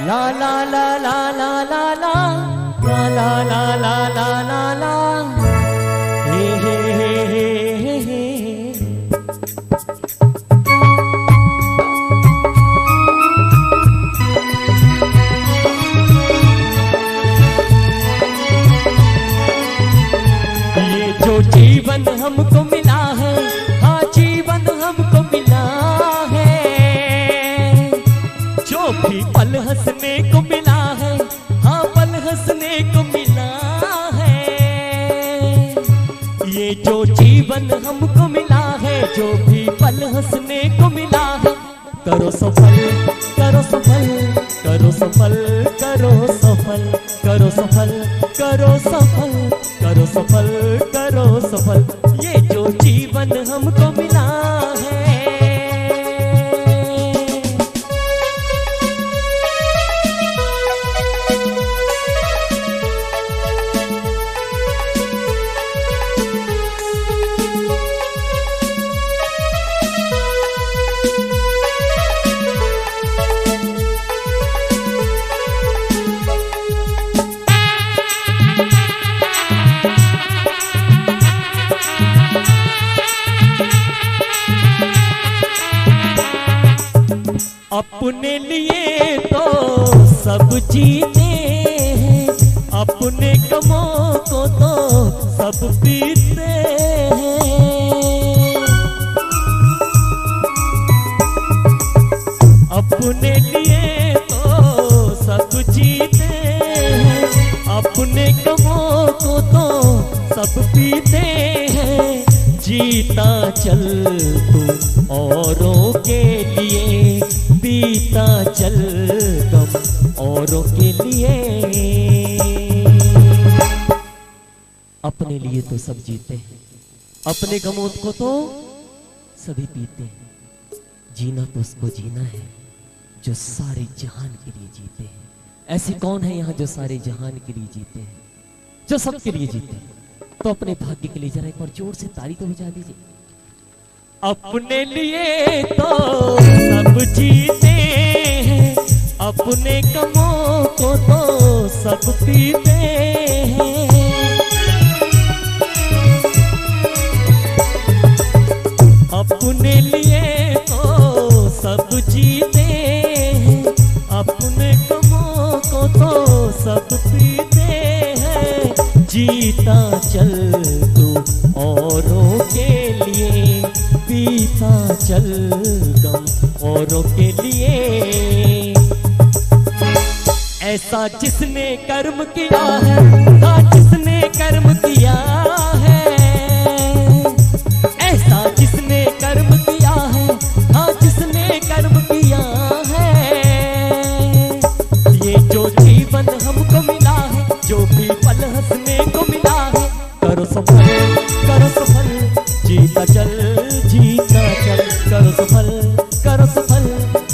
ला ला ला ला ला ला ला ला ला ला ला ला ला ला हे हे हे हे हे ये जो जीवन हमको मिला है, हाँ जीवन हमको मिला है, जो भी पल हंसने को मिला है, हाँ पल हंसने को मिला है। ये जो जीवन हमको मिला है, जो भी पल हंसने को मिला है, करो सफल करो सफल करो सफल करो सफल करो सफल करो सफल करो सफल करो सफल। ये जो जीवन हमको मिला है। अपने लिए तो सब जीते हैं, अपने गमों को तो सब पीते हैं। अपने लिए तो सब जीते हैं, अपने गमों को तो सब पीते हैं। जीता चल तू औरों के लिए, बीता चल गम औरों के लिए। अपने लिए तो सब जीते हैं, अपने गमों को तो सभी पीते हैं। जीना तो उसको जीना है जो सारे जहान के लिए जीते हैं। ऐसे कौन है यहाँ जो सारे जहान के लिए जीते हैं, जो सबके लिए जीते हैं? तो अपने भाग्य के लिए जरा एक बार जोर से ताली तो बजा दीजिए। अपने लिए तो सब जीते हैं, अपने गमों को तो सब पीते हैं। अपने लिए तो सब जीते हैं, अपने गमों को तो सब पीते हैं। जीता चल तू औरों के लिए, बीता चल गम औरों के लिए। ऐसा जिसने कर्म किया है, हाँ जिसने कर्म किया है, ऐसा जिसने कर्म किया है, हाँ जिसने कर्म किया है। ये जो जीवन हमको मिला है, जो भी पल हंसने को मिला है, करो सफल करो सफल, जीता चल जीता चल, करो सफल करो सफल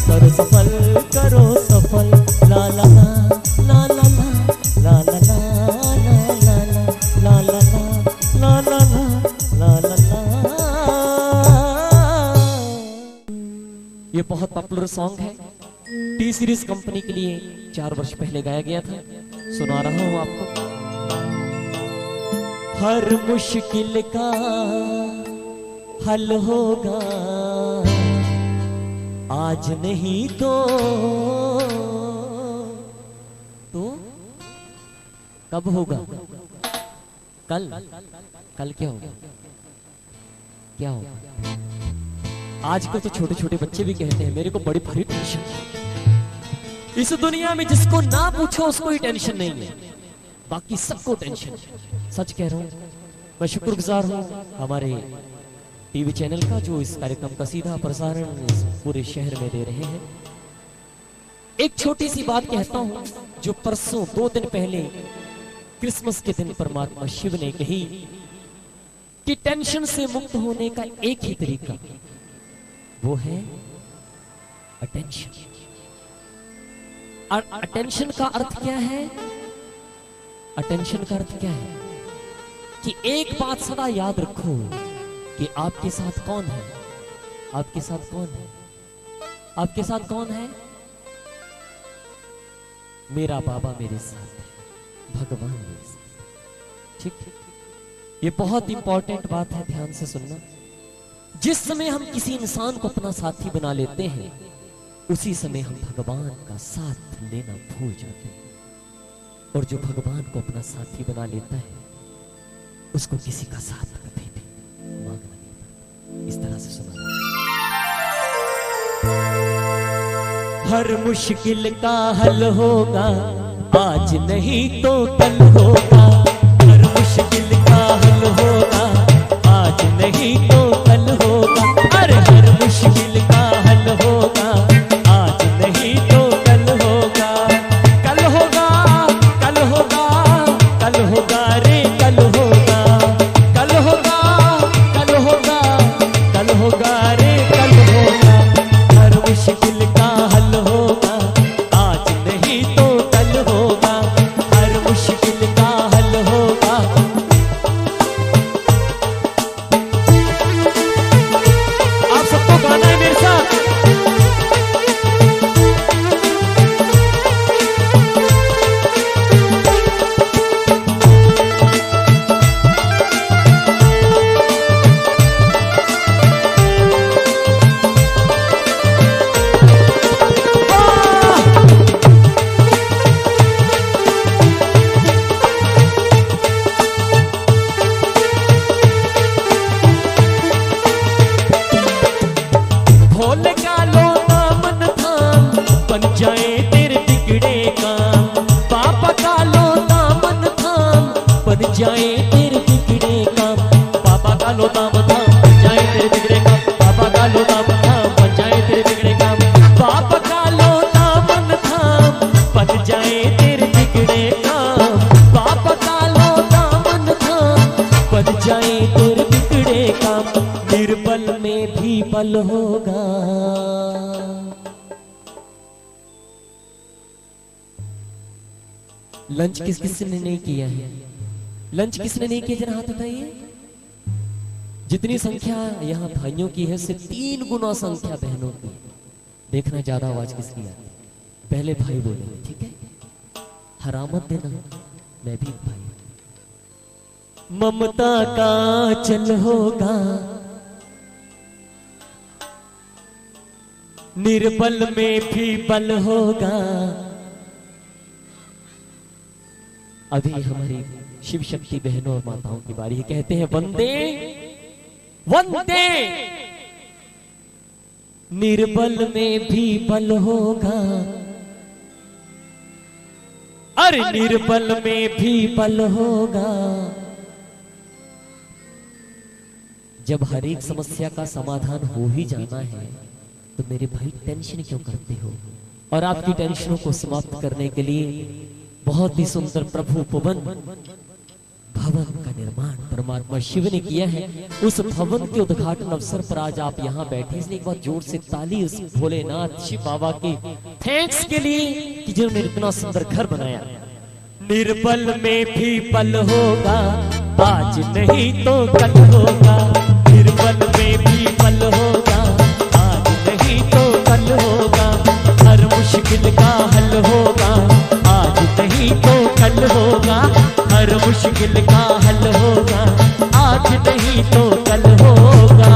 करो सफल करो सफल। ला ला ला ला ला ला ला ला ला ला ला ला ला ला ला ला ला। ये बहुत पॉपुलर सॉन्ग है, टी सीरीज कंपनी के लिए 4 वर्ष पहले गाया गया था। सुना रहा हूं आपको। हर मुश्किल का हल होगा आज नहीं तो कब होगा? कल। कल क्या होगा? क्या होगा? आज को तो छोटे छोटे बच्चे भी कहते हैं मेरे को बड़ी भारी टेंशन है। इस दुनिया में जिसको ना पूछो उसको ही टेंशन नहीं है, बाकी सबको टेंशन है। सच कह रहा हूं। मैं शुक्रगुजार हूं हमारे टीवी चैनल का जो इस कार्यक्रम का सीधा प्रसारण पूरे शहर में दे रहे हैं। एक छोटी सी बात कहता हूं जो परसों 2 दिन पहले क्रिसमस के दिन परमात्मा शिव ने कही कि टेंशन से मुक्त होने का एक ही तरीका, वो है अटेंशन। और अटेंशन का अर्थ क्या है? अटेंशन का अर्थ क्या है कि एक बात सदा याद रखो कि आपके साथ कौन है। आपके साथ कौन है? आपके साथ कौन है? मेरा बाबा मेरे साथ है, भगवान मेरे साथ। ठीक, ये बहुत इंपॉर्टेंट बात है, ध्यान से सुनना। जिस समय हम किसी इंसान को अपना साथी बना लेते हैं, उसी समय हम भगवान का साथ लेना भूल जाते हैं। और जो भगवान को अपना साथी बना लेता है, उसको किसी का साथ कभी भी मांगना नहीं पड़ता। इस तरह से सुना। हर मुश्किल का हल होगा, आज नहीं तो कल होगा। हर मुश्किल का हल होगा, आज नहीं तो कल होगा। अरे हर मुश्किल का हल होगा, आज नहीं तो कल होगा। कल होगा, कल होगा, कल होगा रे कल होगा। कल होगा, कल होगा, कल होगा रे कल होगा। हर मुश्किल का हल होगा, आज नहीं तो कल होगा। हर मुश्किल का हल होगा। आप सबको गाना है मेरे साथ। भोले का लो दामन थाम, बन जाए तेरे बिगड़े काम। पापा का लो दामन थाम, बन जाए तेरे बिगड़े काम। पापा का लो दामन थाम, बन जाए तेरे बिगड़े काम। पापा का लो दामन थाम, बन जाए तेरे बिगड़े काम। पापा का लो दामन थाम, बन जाए तेरे बिगड़े काम। पापा का लो दामन थाम, बन जाए तेरे बिगड़े काम। निर्बल में भी बल होगा। लंच किस किसने नहीं किया है? लंच किसने नहीं किया, जरा हाथ उठाइए। जितनी संख्या यहाँ भाइयों की है, उससे 3 गुना संख्या बहनों की। देखना ज्यादा आवाज किसकी आती है। पहले भाई बोले, ठीक है? हरामत देना, मैं भी भाई। ममता का चल होगा, निर्बल में भी बल होगा। अभी हमारी शिव शक्ति बहनों और माताओं की बारी है। कहते हैं वंदे वंदे। निर्बल में भी बल होगा, अरे निर्बल में भी बल होगा। जब हर एक समस्या का समाधान हो ही जाना है, तो मेरे भाई टेंशन क्यों करते हो? और आपकी टेंशनों को समाप्त करने के लिए बहुत ही सुंदर प्रभु पवन भवन का निर्माण परमात्मा शिव ने किया है। उस भवन के उद्घाटन अवसर पर आज आप यहाँ बैठे, इसलिए एक बार जोर से ताली उस भोलेनाथ शिव बाबा की थैंक्स के लिए कि जिन्होंने इतना सुंदर घर बनाया। निर्बल में भी बल होगा, आज नहीं तो कल होगा। निर्बल में भी बल होगा, आज नहीं तो कल होगा। हर मुश्किल का हल होगा, आज नहीं तो कल होगा। हर मुश्किल का हल होगा, आज नहीं तो कल होगा।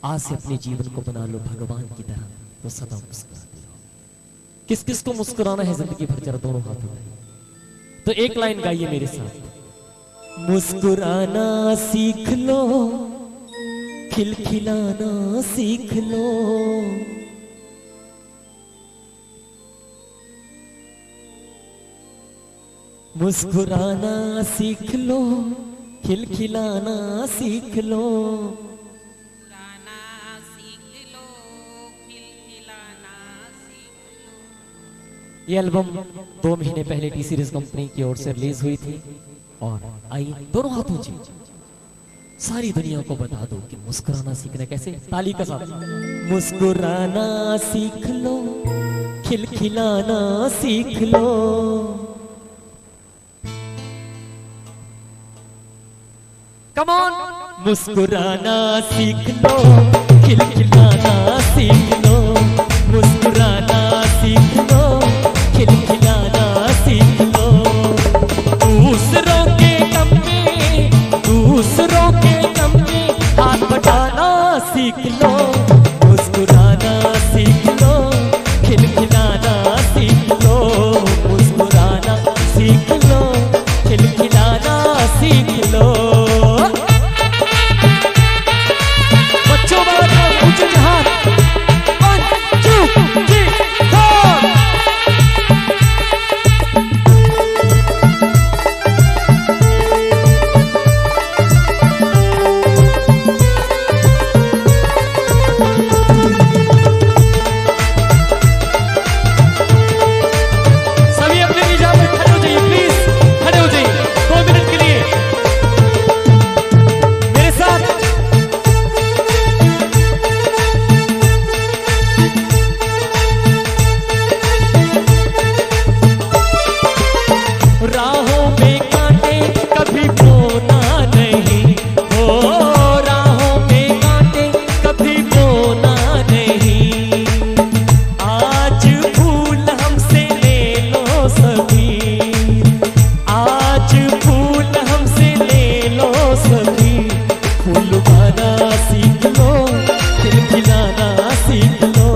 आज से अपने जीवन को बना लो भगवान की तरह, तो सदा मुस्कुराते रहो। किस किस को मुस्कुराना है जिंदगी भर, जरा दोनों हाथों में। तो एक लाइन गाइए मेरे साथ। मुस्कुराना सीख लो, खिलखिलाना सीख लो, मुस्कुराना सीख लो, खिलखिलाना सीख लो, ये एल्बम 2 महीने पहले टी सीरीज कंपनी की ओर से रिलीज हुई थी। और आई दोनों हाथों से सारी दुनिया को बता दो कि मुस्कुराना सीखना कैसे। ताली का साथ। मुस्कुराना सीख लो, खिलखिलाना सीख लो, कम ऑन। मुस्कुराना सीख लो, खिलखिलाना सीख लो, मुस्कुराना सीख लो, खिलखिलाना सीख लो, दूसरों के गम में हाथ बटाना सीख लो, मुस्कुराना सीख लो, खिलखिलाना सीख लो, मुस्कुराना सीख लो, खिलखिलाना सीख लो। बच्चों वाला ऊंचे हाथ। 1 2 3 4। सभी अपने निजात में खड़े हो जाइए, प्लीज खड़े हो जाइए 2 मिनट के लिए मेरे साथ। राहों में कांटे कभी बोना नहीं, हो राहों में कांटे कभी बोना नहीं, आज फूल हमसे ले लो सभी, आज फूल हमसे ले लो सभी, फूल गाना सीख लो, खिलखिलाना सीख लो,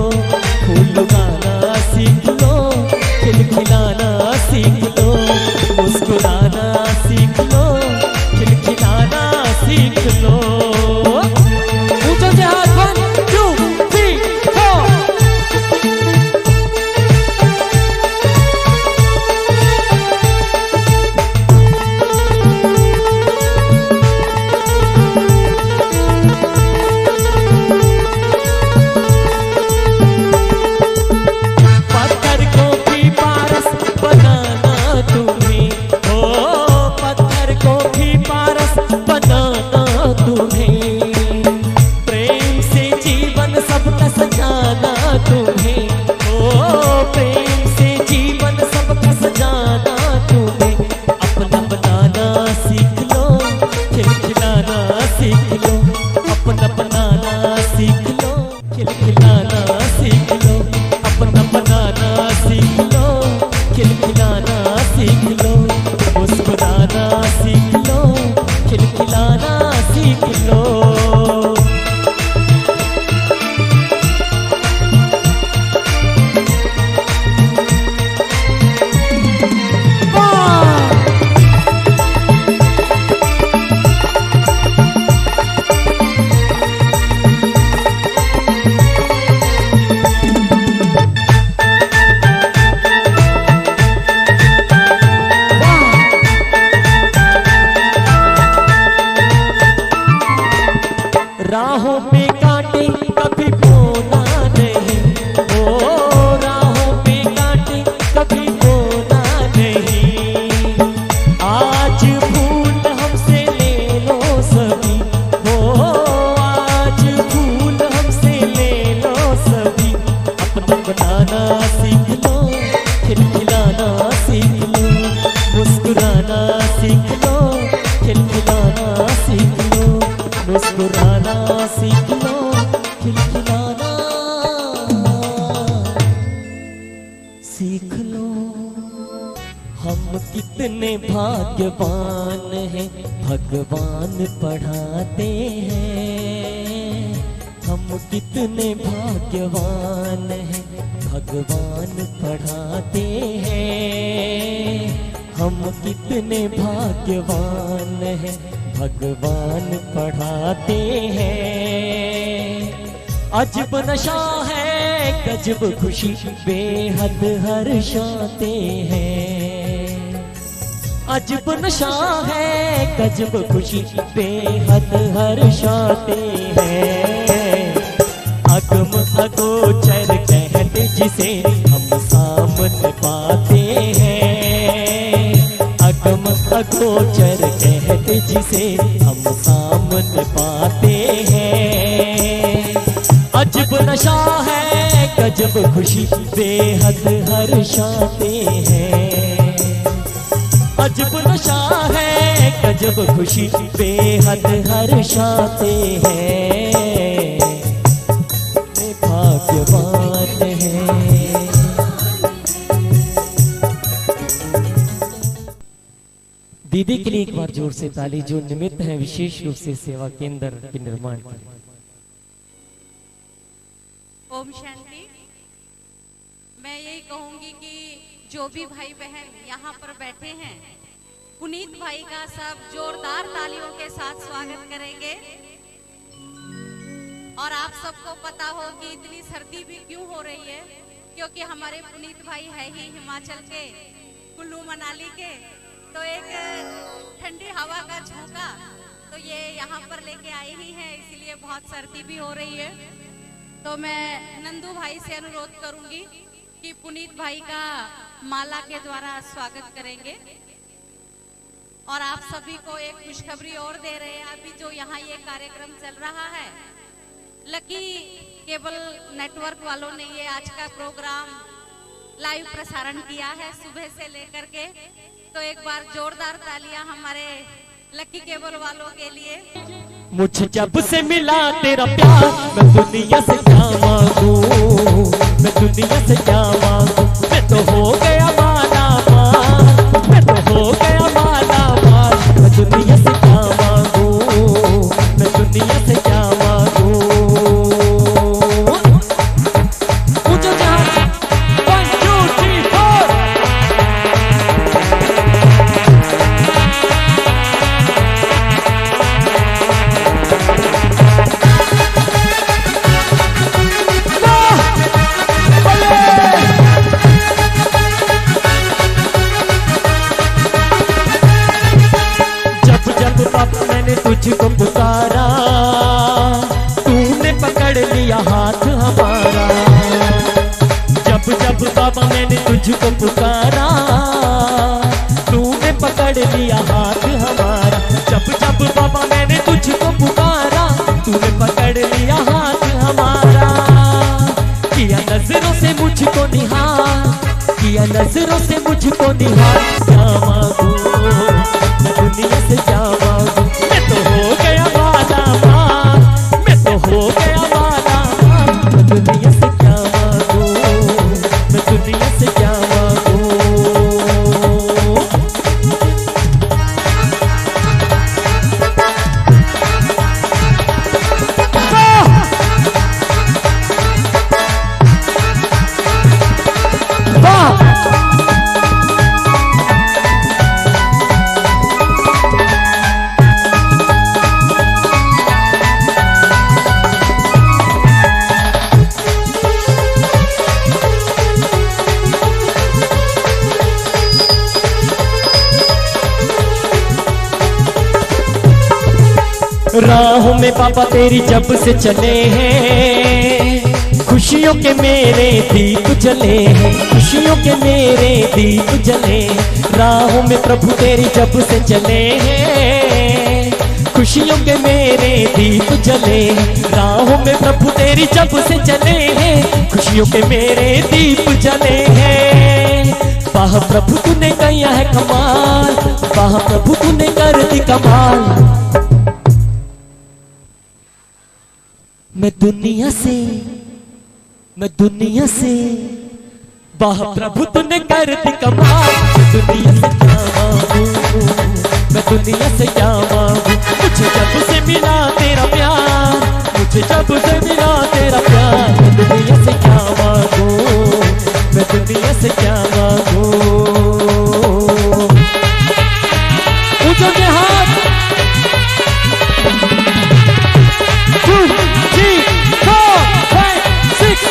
फूल गाना सीख लो, खिलखिलाना सीख लो, मुस्कुराना सीख लो, खिलखिलाना सीख लो। ऊंचे से हाथ। 1 2 3 4। पत्थर को भी पारस बनाना तुम्हें, ओ पत्थर को भी पारस बनाना तुम्हें, प्रेम से जीवन सबका सजाना तुम्हें, ओ प्रेम से जीवन सबका सजाना तुम्हें, अपना बनाना सीख लो, खिलखिलाना सीख लो, अपना बनाना सीख लो, खिलखिलाना सीख लो, अपना बनाना सीख लो, खिलखिलाना सीख लो, मुस्कुराना सीख लो, खिलखिलाना सीख लो। राहों पे कांटे कभी बोना नहीं, ओ राहों पे कांटे कभी बोना नहीं, आज फूल हमसे ले लो सभी, ओ आज फूल हमसे ले लो सभी, अपना बनाना सीख लो, खिलखिलाना सीख लो, मुस्कुराना सीख लो, खिलखिलाना सीख लो, मुस्कुराना सीख लो, खिलखिलाना सीख लो। हम कितने भाग्यवान हैं, भगवान पढ़ाते हैं, हम कितने भाग्यवान हैं, भगवान पढ़ाते हैं। हम कितने भाग्यवान हैं, भगवान पढ़ाते हैं। अजब नशा है गजब खुशी, बेहद हर्षाते हैं। अजब नशा है गजब खुशी, बेहद हर्षाते हैं। अगम अगोचर कहते जिसे हम सामने पाते हैं। अगम अगोचर कहते जिसे हम सामने पाते हैं। अजब नशा है गजब खुशी, बेहद हर्षाते हैं। अजब नशा है गजब खुशी, बेहद हर्षाते हैं। भाग्यवान है। दीदी के लिए एक बार जोर से ताली, जो निमित्त है विशेष रूप से सेवा केंद्र के निर्माण की। ओम शांति। मैं यही कहूंगी कि जो भी भाई बहन यहाँ पर बैठे हैं, पुनीत भाई का सब जोरदार तालियों के साथ स्वागत करेंगे। और आप सबको पता हो कि इतनी सर्दी भी क्यों हो रही है, क्योंकि हमारे पुनीत भाई है ही हिमाचल के, कुल्लू मनाली के। तो एक ठंडी हवा का झोंका तो ये यहाँ पर लेके आए ही हैं, इसीलिए बहुत सर्दी भी हो रही है। तो मैं नंदू भाई से अनुरोध करूंगी कि पुनीत भाई का माला के द्वारा स्वागत करेंगे। और आप सभी को एक खुशखबरी और दे रहे हैं। अभी जो यहाँ ये कार्यक्रम चल रहा है, लकी केबल नेटवर्क वालों ने ये आज का प्रोग्राम लाइव प्रसारण किया है सुबह से लेकर के। तो एक बार जोरदार तालियां हमारे लकी केबल वालों के लिए। मुझे जब से मिला तेरा प्यार, मैं दुनिया से क्या मांगू, मैं दुनिया से क्या मांगू। मैं तो हो गया माला माल, मैं तो हो गया माला माल। मैं दुनिया से क्या मांगू, मैं दुनिया से क्या मांगू। मुझे जहाँ 1 2 3 4 तुझको पुकारा, तूने पकड़ लिया हाथ हमारा। जब जब बाबा मैंने तुझको पुकारा, तूने पकड़ लिया हाथ हमारा। जब जब बाबा मैंने तुझको पुकारा, तूने पकड़ लिया हाथ हमारा। किया नजरों से मुझको निहार, किया नजरों से मुझको निहार। क्या मांगू मैं दुनिया से, क्या मांगू। मैं तो हो गया माला माल, मैं तो हो गया माला माल। मैं दुनिया से क्या मांगू, मैं दुनिया से क्या मांगू। राहों में बाबा तेरी जब से चले हैं, खुशियों के मेरे दीप जले हैं, खुशियों के मेरे दीप जले। राहों में प्रभु तेरी जब से चले हैं, खुशियों के मेरे दीप जले। राहों में प्रभु तेरी जब से चले हैं, खुशियों के मेरे दीप जले हैं। वाह प्रभु तूने किया है कमाल, वाह प्रभु तूने कर दी कमाल। मैं दुनिया से, मैं दुनिया से, वाह प्रभु तूने कर दी कमाल। दुनिया से क्या मांगू, मैं दुनिया से क्या मांगू। मुझे जब से मिला तेरा प्यार, मुझे मुझे जब से मिला तेरा प्यार, मैं दुनिया से क्या मांगू, मैं दुनिया से क्या मांगू। ऊंचों के हाथ, 2, 3, 4, 5, 6।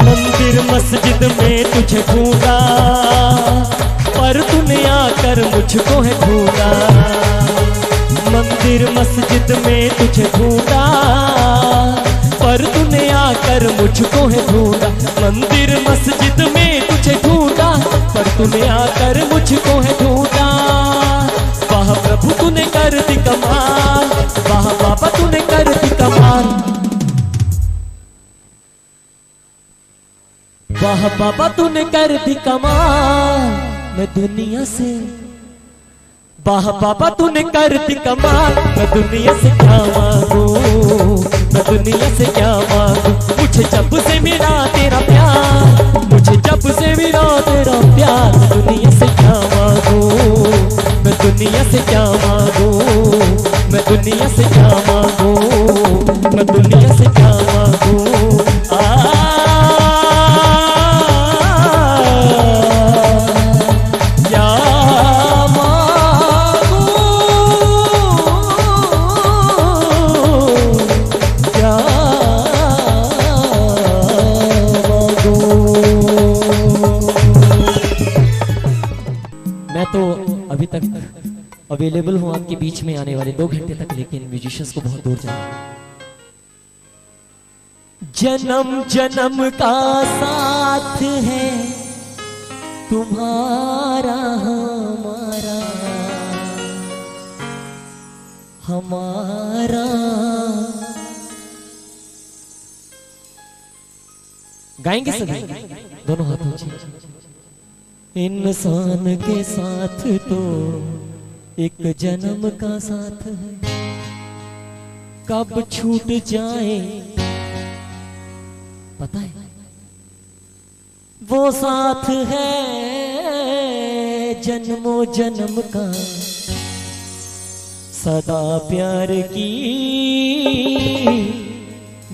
मंदिर मस्जिद में तुझे ढूंढा, पर तूने आकर मुझको है ढूंढा। मंदिर मस्जिद में तुझे ढूंढा, पर तूने आकर मुझको है ढूंढा। मंदिर मस्जिद में तुझे ढूंढा, पर तूने आकर मुझको है ढूंढा। वाह प्रभु तूने कर दी कमाल, वाह बाबा तूने कर दी कमाल। वाह बाबा तूने कर दी कमाल, मैं दुनिया से, वाह बाबा तूने कर दी कमाल। मैं दुनिया से क्या मांगू, मैं दुनिया से क्या मांगू। मुझे जब से मिला तेरा प्यार, मुझे जब से मिला तेरा प्यार। मैं दुनिया से क्या मांगू, मैं दुनिया से क्या मांगू, मैं दुनिया से क्या मांगू, मैं दुनिया से क्या मांगू। मैं तो अभी तक अवेलेबल हूँ आपके बीच में आने वाले 2 घंटे तक, लेकिन म्यूजिशियंस को बहुत दूर जाना है। जन्म जन्म का साथ है तुम्हारा हमारा, हमारा। गाएंगे सभी, दोनों हाथों से। इंसान के साथ तो एक जन्म का साथ है, कब छूट जाए पता है। वो साथ है जन्मों जन्म का, सदा प्यार की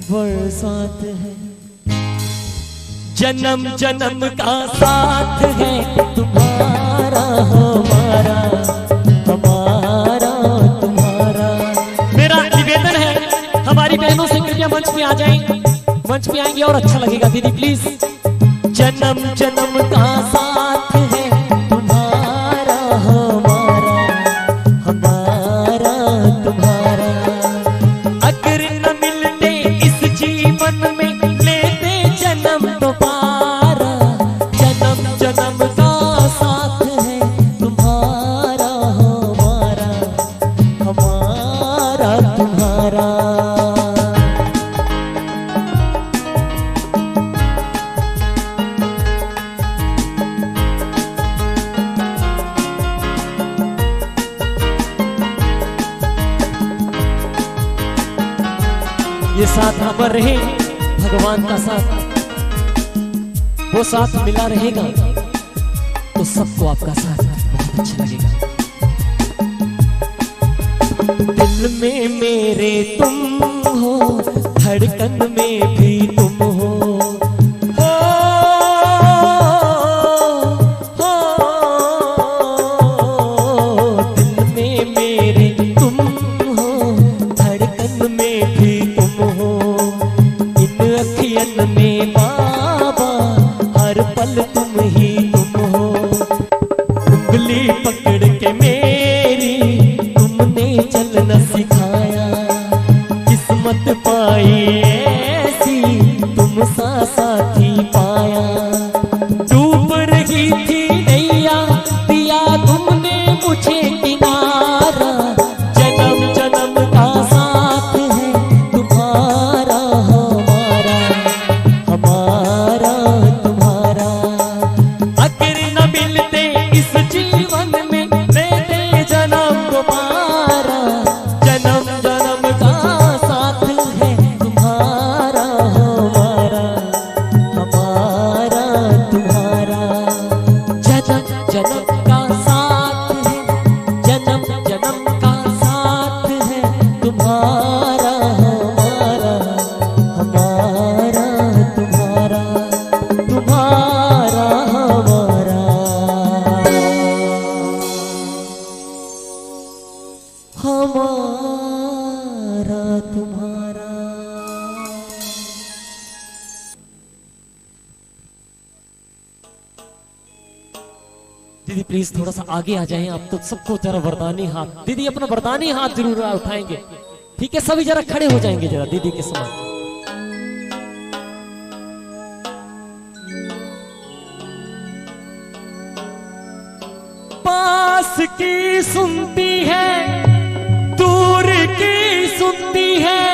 बरसात है। जन्म जन्म का साथ है तुम्हारा हमारा, हमारा तुम्हारा। मेरा निवेदन है हमारी बहनों से, कृपया मंच पे आ जाएं, मंच पे आएंगे और अच्छा लगेगा। दीदी प्लीज। जन्म जन्म का साथ है तुम्हारा हमारा, हमारा तुम्हारा। अगर न मिलते इस जीवन में, लेते जन्म दोबारा। जन्म जन्म का साथ है तुम्हारा हमारा, हमारा तुम्हारा। ये साथ अमर रहे, भगवान का साथ, वो साथ मिला रहेगा तो सबको आपका साथ बहुत अच्छा लगेगा। दिल में मेरे तुम हो, धड़कन में भी तुम हो। दिल में मेरे तुम हो, धड़कन में भी तुम हो। इन अखियन में बाबा हर पल तुम ही तुम हो। उंगली पकड़ के मेरी तुमने चलना सिखाया, किस्मत पाई ऐसी तुम सा साथी पाया। डूब रही थी नैया, दिया तुमने मुझे किनारा। जन्म जन्म का साथ है तुम्हारा हमारा, हमारा तुम्हारा। अगर न मिलते इस जीवन में, लेते जन्म दोबारा। जन्म जन्म का साथ है तुम्हारा हमारा, दीदी प्लीज थोड़ा सा आगे आ जाएं आप, तो सबको जरा वरदानी हाथ, दीदी अपना वरदानी हाथ जरूर उठाएंगे, ठीक है? सभी जरा खड़े हो जाएंगे जरा दीदी के समान। पास की सुनती है, दूर की सुनती है,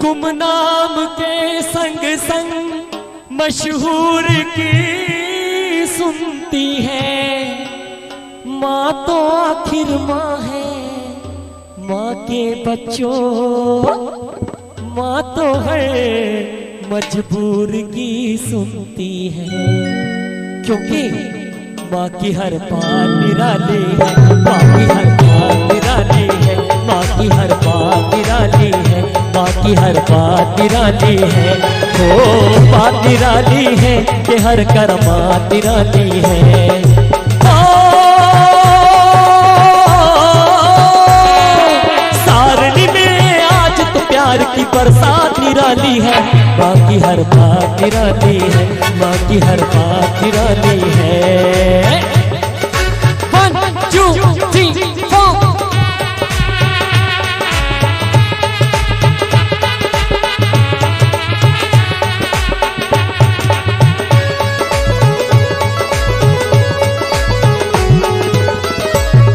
गुमनाम के संग संग मशहूर की सुनती है। माँ तो आखिर माँ है, माँ के बच्चों माँ तो है, मजबूर की सुनती है। क्योंकि माँ की हर बात निराली है, माँ की हर बात निराली है, माँ की हर बात निराली है, माँ की हर बात निराली है। ओ बात निराली है कि हर करमात निराली है। सारनी में आज तो प्यार की बरसात निराली है, माँ की हर बात निराली है, माँ की हर बात निराली है। 1 2 3 4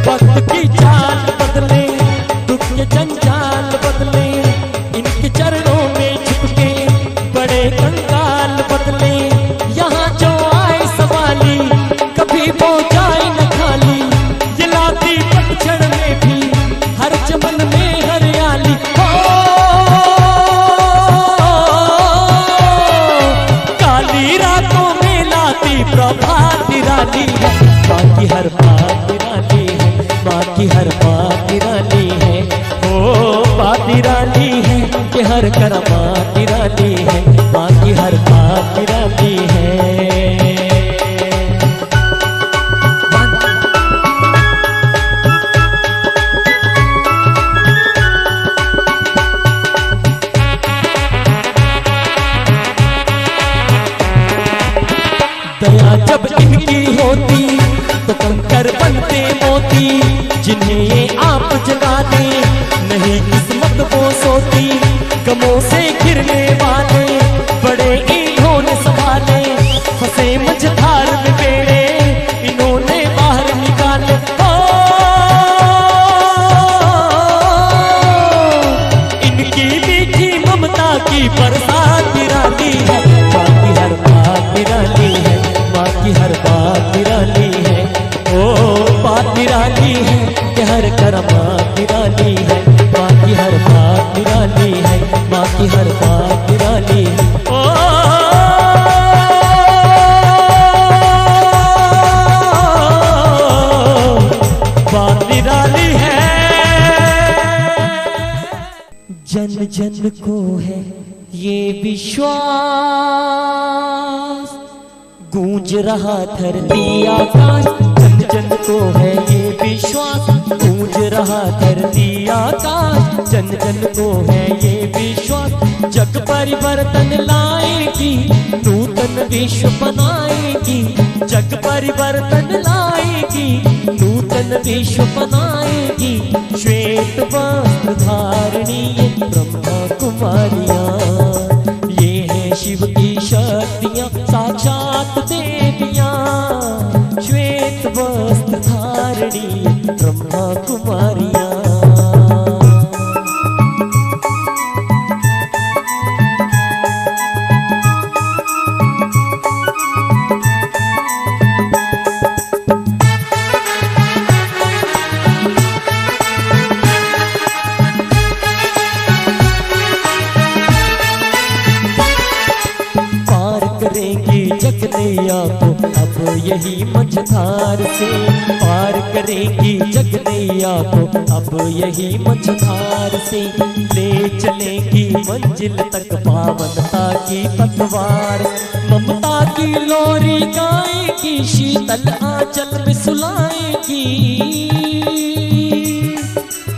वक्त की चाल बदले, दुख के जंजाल बदले, इनके चरणों में झुक के बड़े कंगाल बदले। यहाँ जो आए सवाली कभी वो जाए न खाली, ये लाती पतझड़ में भी हर चमन में हरियाली। हो काली रातों में लाती प्रभात निराली है, माँ की हर बात निराली है, माँ की हर बात निराली है। ओ बात निराली है कि हर करमात निराली है, माँ की हर बात निराली है। दया जब इनकी होती तो कंकर बनते मोती, जिन्हें ये आप जगा दे नहीं किस्मत वो सोती। गमों से घिरने वाले बड़े इन्होंने संभाले, फंसे मझधार में बेड़े इन्होंने बाहर निकाले। इनकी मीठी ममता की बरसात निराली है, माँ की हर बात निराली है, माँ की हर बात निराली है। ओ बात निराली है कि हर करमात निराली है, माँ की हर बात निराली है, माँ की हर बात निराली है। ओ बात निराली है। जन जन को है ये विश्वास, गूंज रहा धरती आकाश। जन जन को है ये विश्वास, गूंज रहा धरती आकाश। जन जन को है ये विश्वास, जग परिवर्तन लाएगी, नूतन विश्व बनाएगी। जग परिवर्तन लाएगी, नूतन विश्व बनाएगी। श्वेत वस्त्र धारणी ये ब्रह्मा कुमारियां, ये है शिव की शक्तियां साक्षात देवियां। श्वेत वस्त्र धारणी ब्रह्मा कुमारियां। जगनैया को अब यही मझधार से, पार करेगी जगनैया को अब यही मझधार से। ले चलेगी मंजिल तक पावनता की पतवार, ममता की लोरी गाएगी, शीतल आंचल में सुलाएगी।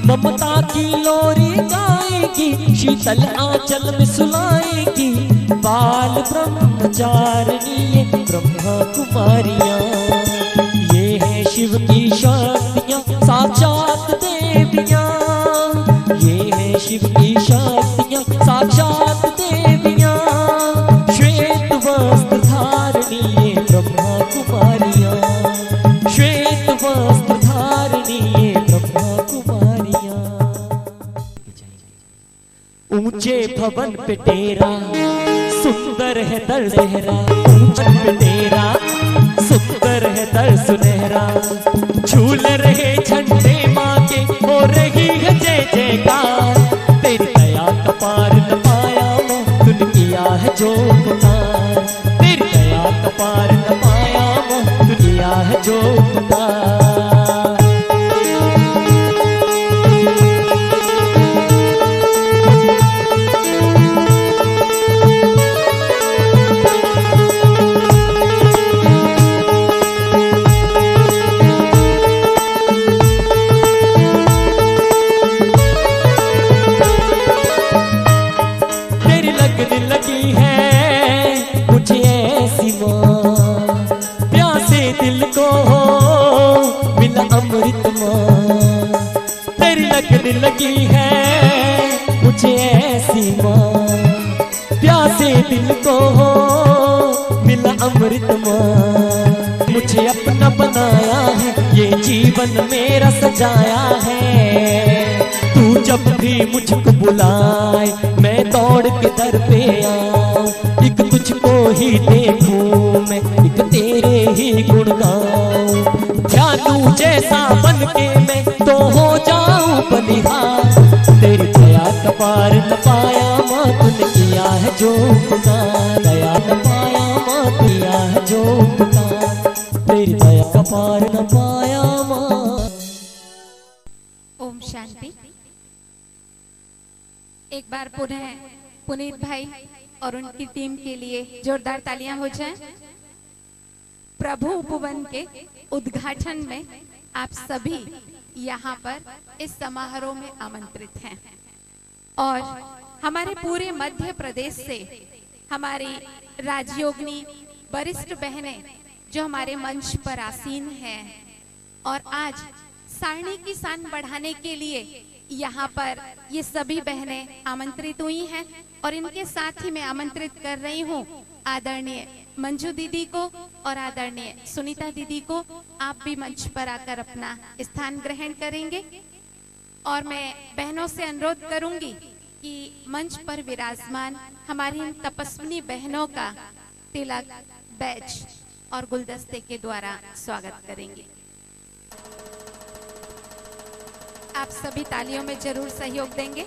ममता की लोरी गाएगी, शीतल आंचल में सुलाएगी। बाल ब्रह्मचारिणी ये ब्रह्मा कुमारियां, ये है शिव की शक्तियाँ साक्षात देवियाँ, ये है शिव की शक्तियाँ साक्षात देवियाँ। श्वेत वस्त्र धारणी ये ब्रह्मा कुमारियाँ, श्वेत वस्त्र धारणी ये ब्रह्मा कुमारियाँ। ऊंचे भवन पे तेरा सुंदर है दर सुनहरा, ऊंचे पे तेरा सुंदर है दर सुनहरा। झूल रहे झंडे माँ के हो रही है जय जयकार। तेरी दया का पार न पाया माँ तूने किया है जो पुकार, तेरी दया का पार न पाया माँ तूने किया है जो पुकार। लगी है मुझे ऐसी माँ, प्यासे दिल को हो मिला अमृत माँ। तेरी लगने लगी है मुझे ऐसी माँ, प्यासे दिल को हो मिला अमृत माँ। मुझे अपना बनाया है ये जीवन मेरा सजाया है। तू जब भी मुझको बुलाए मैं दौड़ के दर पे आऊं। एक तुझको ही देखूं मैं, एक तेरे ही गुण गाऊं। जानू जैसा बन के मैं तो हो जाऊं बलिहार। तेरी दया का पार न पाया माँ तूने किया है जो पुकार, दया न पाया माँ किया है जो पुकार। तेरी दया का पार न पाया माँ। ओम शांति। एक बार पुनः पुनीत भाई और उनकी टीम के लिए जोरदार तालियां हो जाएं। प्रभु उपवन के उद्घाटन में आप सभी यहाँ पर इस समारोह में आमंत्रित हैं और हमारे पूरे मध्य प्रदेश से हमारी राजयोगिनी वरिष्ठ बहनें जो हमारे मंच पर आसीन हैं और आज सारणी की शान बढ़ाने के लिए यहाँ पर ये सभी बहनें आमंत्रित हुई हैं और इनके साथ ही मैं आमंत्रित कर रही हूँ आदरणीय मंजू दीदी को और आदरणीय सुनीता दीदी को। आप भी मंच पर आकर अपना स्थान ग्रहण करेंगे और मैं बहनों से अनुरोध करूंगी कि मंच पर विराजमान हमारी इन तपस्विनी बहनों का तिलक, बैच और गुलदस्ते के द्वारा स्वागत करेंगे। आप सभी तालियों में जरूर सहयोग देंगे।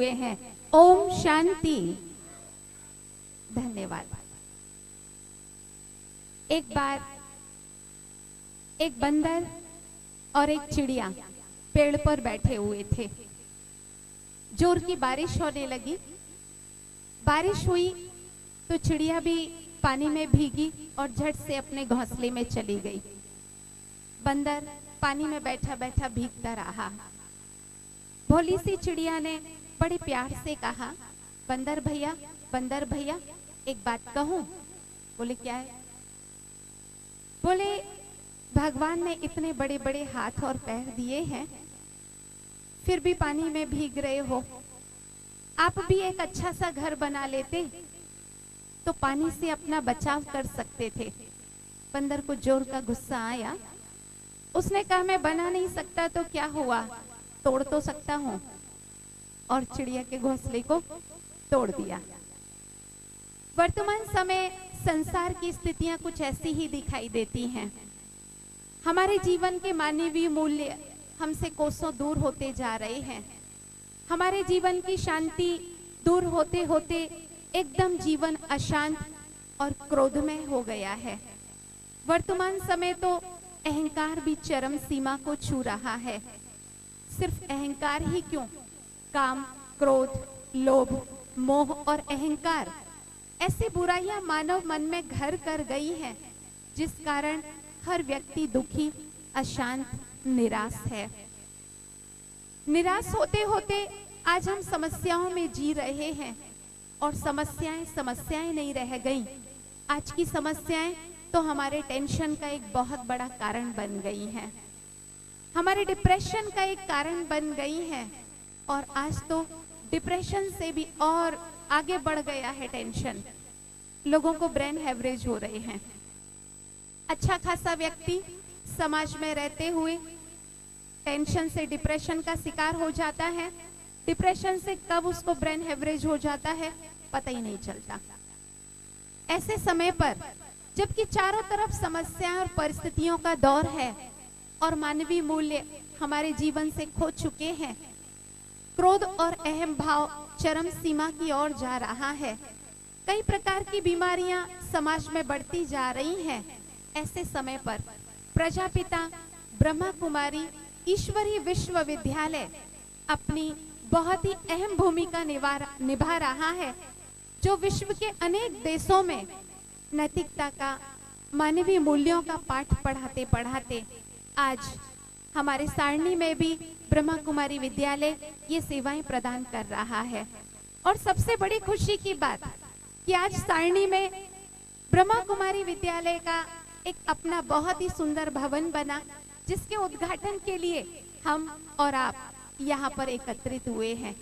हुए हैं। ओम शांति। धन्यवाद। एक बार एक बंदर और एक चिड़िया पेड़ पर बैठे हुए थे। जोर की बारिश होने लगी। बारिश हुई तो चिड़िया भी पानी में भीगी और झट से अपने घोंसले में चली गई। बंदर पानी में बैठा बैठा भीगता रहा। भोली सी चिड़िया ने बड़े प्यार से कहा, बंदर भैया एक बात कहूं? बोले क्या है? बोले भगवान ने इतने बड़े बड़े हाथ और पैर दिए हैं, फिर भी पानी में भीग रहे हो। आप भी एक अच्छा सा घर बना लेते तो पानी से अपना बचाव कर सकते थे। बंदर को जोर का गुस्सा आया। उसने कहा, मैं बना नहीं सकता तो क्या हुआ, तोड़ तो सकता हूं। और चिड़िया के घोंसले को तोड़ दिया। वर्तमान समय संसार की स्थितियां कुछ ऐसी ही दिखाई देती हैं। हमारे जीवन के मानवीय मूल्य हमसे कोसों दूर होते जा रहे हैं। हमारे जीवन की शांति दूर होते होते एकदम जीवन अशांत और क्रोधमय हो गया है। वर्तमान समय तो अहंकार भी चरम सीमा को छू रहा है। सिर्फ अहंकार ही क्यों, काम, क्रोध, लोभ, मोह और अहंकार ऐसी बुराइयां मानव मन में घर कर गई हैं, जिस कारण हर व्यक्ति दुखी, अशांत, निराश है। निराश होते होते आज हम समस्याओं में जी रहे हैं और समस्याएं नहीं रह गई। आज की समस्याएं तो हमारे टेंशन का एक बहुत बड़ा कारण बन गई हैं, हमारे डिप्रेशन का एक कारण बन गई हैं। और आज तो डिप्रेशन से भी और आगे बढ़ गया है टेंशन। लोगों को ब्रेन हैवरेज हो रहे हैं। अच्छा खासा व्यक्ति समाज में रहते हुए टेंशन से डिप्रेशन का शिकार हो जाता है। डिप्रेशन से कब उसको ब्रेन हैवरेज हो जाता है पता ही नहीं चलता। ऐसे समय पर जबकि चारों तरफ समस्याएं और परिस्थितियों का दौर है और मानवीय मूल्य हमारे जीवन से खो चुके हैं, क्रोध और अहम भाव चरम सीमा की ओर जा रहा है, कई प्रकार की बीमारियां समाज में बढ़ती जा रही हैं। ऐसे समय पर प्रजापिता ब्रह्मा कुमारी ईश्वरीय विश्वविद्यालय अपनी बहुत ही अहम भूमिका निभा रहा है, जो विश्व के अनेक देशों में नैतिकता का, मानवीय मूल्यों का पाठ पढ़ाते पढ़ाते आज हमारे सारणी में भी ब्रह्मा कुमारी विद्यालय ये सेवाएं प्रदान कर रहा है। और सबसे बड़ी खुशी की बात कि आज सारणी में ब्रह्मा कुमारी विद्यालय का एक अपना बहुत ही सुंदर भवन बना, जिसके उद्घाटन के लिए हम और आप यहाँ पर एकत्रित हुए हैं।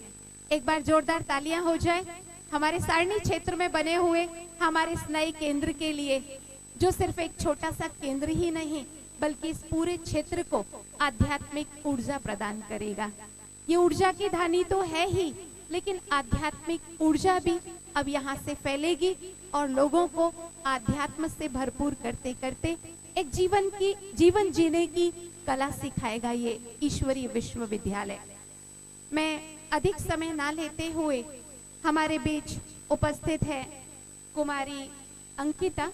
एक बार जोरदार तालियां हो जाए हमारे सारणी क्षेत्र में बने हुए हमारे इस नए केंद्र के लिए, जो सिर्फ एक छोटा सा केंद्र ही नहीं बल्कि इस पूरे क्षेत्र को आध्यात्मिक ऊर्जा प्रदान करेगा। ये ऊर्जा की धानी तो है ही, लेकिन आध्यात्मिक ऊर्जा भी अब यहाँ से फैलेगी और लोगों को आध्यात्म से भरपूर करते करते एक जीवन जीने की कला सिखाएगा ये ईश्वरीय विश्वविद्यालय। मैं अधिक समय ना लेते हुए हमारे बीच उपस्थित है कुमारी अंकिता,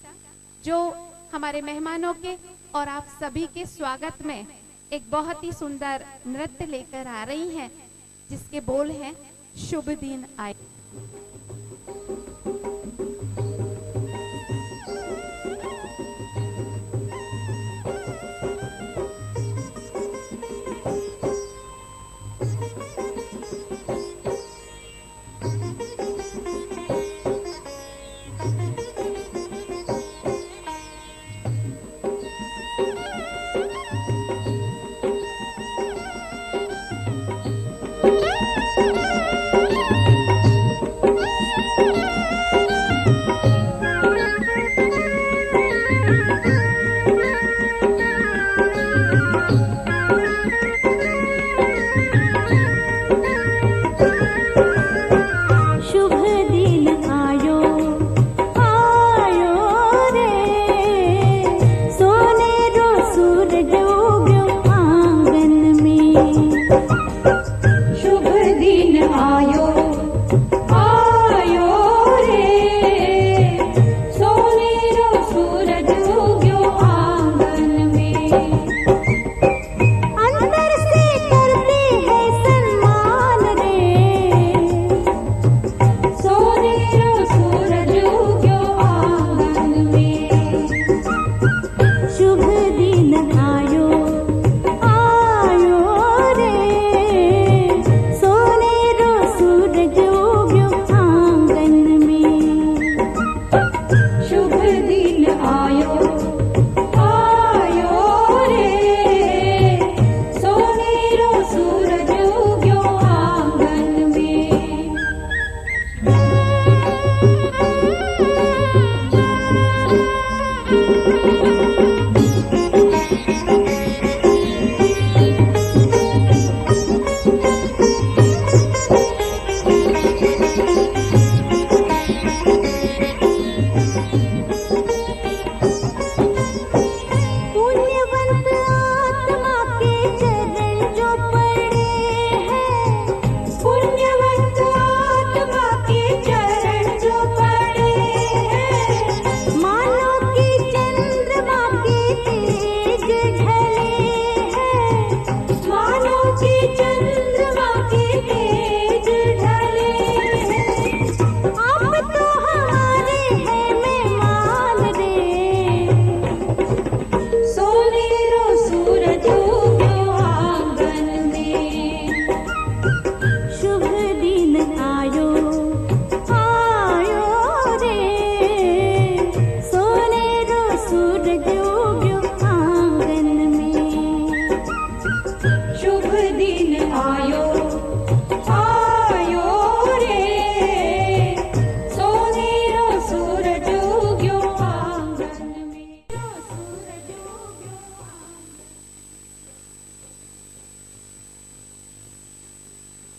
जो हमारे मेहमानों के और आप सभी के स्वागत में एक बहुत ही सुंदर नृत्य लेकर आ रही हैं, जिसके बोल हैं शुभ दिन आए।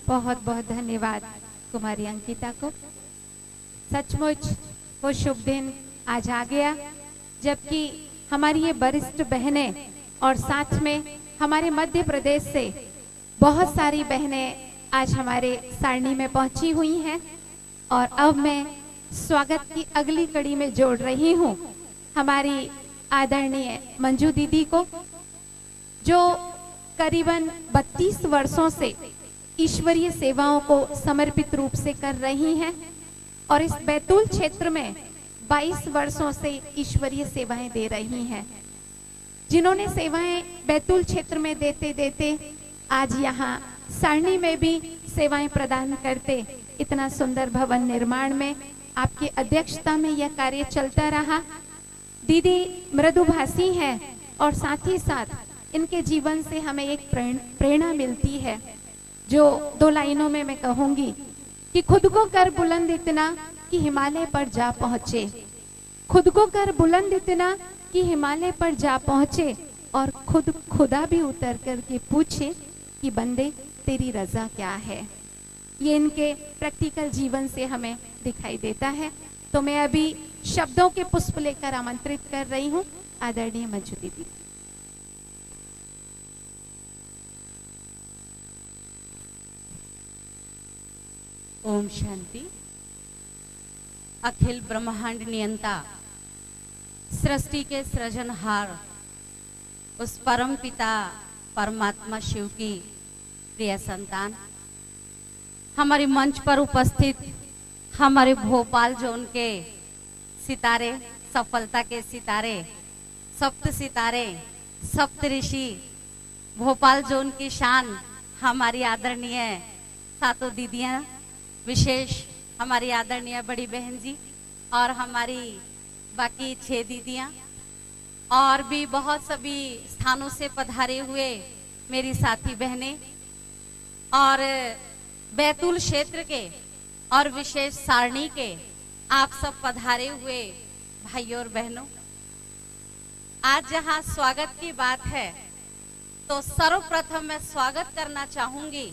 बहुत बहुत धन्यवाद कुमारी अंकिता को। सचमुच वो शुभ दिन आज आ गया जबकि हमारी ये वरिष्ठ बहनें और साथ में हमारे मध्य प्रदेश से बहुत सारी बहनें आज हमारे सारणी में पहुंची हुई हैं। और अब मैं स्वागत की अगली कड़ी में जोड़ रही हूं हमारी आदरणीय मंजू दीदी को, जो करीबन 32 वर्षों से ईश्वरीय सेवाओं को समर्पित रूप से कर रही हैं और इस बैतूल क्षेत्र में 22 वर्षों से ईश्वरीय सेवाएं दे रही हैं, जिन्होंने सेवाएं बैतूल क्षेत्र में देते देते आज यहाँ सारणी में भी सेवाएं प्रदान करते इतना सुंदर भवन निर्माण में आपकी अध्यक्षता में यह कार्य चलता रहा। दीदी मृदुभाषी हैं और साथ ही साथ इनके जीवन से हमें एक प्रेरणा मिलती है, जो 2 लाइनों में मैं कहूंगी कि खुद को कर बुलंद इतना कि हिमालय पर जा पहुंचे, खुद को कर बुलंद इतना कि हिमालय पर जा पहुंचे और खुद खुदा भी उतर करके पूछे कि बंदे तेरी रजा क्या है। ये इनके प्रैक्टिकल जीवन से हमें दिखाई देता है। तो मैं अभी शब्दों के पुष्प लेकर आमंत्रित कर रही हूँ आदरणीय मंजू दीदी। ओम शांति। अखिल ब्रह्मांड नियंता, सृष्टि के सृजनहार, उस परम पिता परमात्मा शिव की प्रिय संतान, हमारे मंच पर उपस्थित हमारे भोपाल जोन के सितारे, सफलता के सितारे, सप्त सितारे, सप्त ऋषि, भोपाल जोन की शान, हमारी आदरणीय सातों दीदियां, विशेष हमारी आदरणीय बड़ी बहन जी और हमारी बाकी 6 दीदियां और भी बहुत सभी स्थानों से पधारे हुए मेरी साथी बहनें और बैतूल क्षेत्र के और विशेष सारणी के आप सब पधारे हुए भाइयों और बहनों, आज जहां स्वागत की बात है तो सर्वप्रथम मैं स्वागत करना चाहूंगी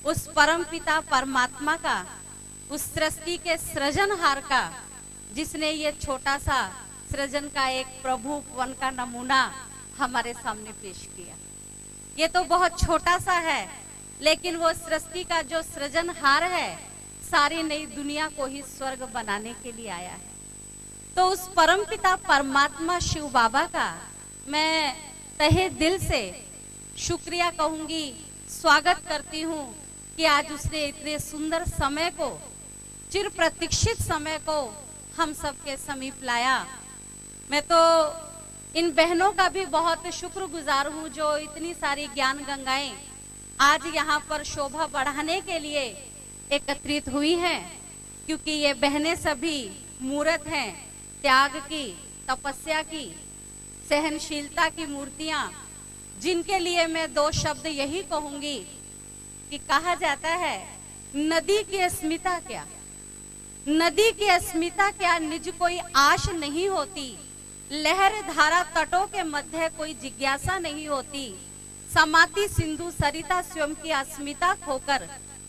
उस परम पिता परमात्मा का, उस सृष्टि के सृजनहार का, जिसने ये छोटा सा सृजन का एक प्रभुपन का नमूना हमारे सामने पेश किया। ये तो बहुत छोटा सा है, लेकिन वो सृष्टि का जो सृजनहार है सारी नई दुनिया को ही स्वर्ग बनाने के लिए आया है। तो उस परम पिता परमात्मा शिव बाबा का मैं तहे दिल से शुक्रिया कहूंगी, स्वागत करती हूँ कि आज उसने इतने सुंदर समय को, चिर प्रतीक्षित समय को हम सबके समीप लाया। मैं तो इन बहनों का भी बहुत शुक्रगुजार हूँ जो इतनी सारी ज्ञान गंगाएं आज यहाँ पर शोभा बढ़ाने के लिए एकत्रित हुई हैं, क्योंकि ये बहनें सभी मूर्त हैं त्याग की, तपस्या की, सहनशीलता की मूर्तियां, जिनके लिए मैं 2 शब्द यही कहूंगी कि कहा जाता है नदी की अस्मिता क्या, नदी की अस्मिता क्या निज कोई आश नहीं होती, लहर धारा तटों के मध्य कोई जिज्ञासा नहीं होती, समाती सिंधु सरिता स्वयं की अस्मिता खोकर,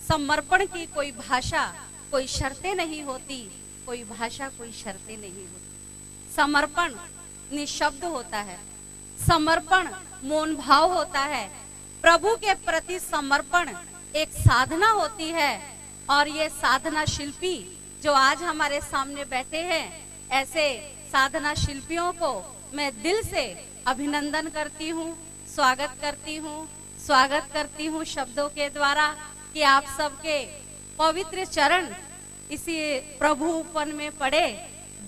समर्पण की कोई भाषा कोई शर्तें नहीं होती, कोई भाषा कोई शर्तें नहीं होती। समर्पण निशब्द होता है, समर्पण मौन भाव होता है, प्रभु के प्रति समर्पण एक साधना होती है। और ये साधना शिल्पी जो आज हमारे सामने बैठे हैं, ऐसे साधना शिल्पियों को मैं दिल से अभिनंदन करती हूँ, स्वागत करती हूँ शब्दों के द्वारा कि आप सबके पवित्र चरण इसी प्रभु उपवन में पड़े,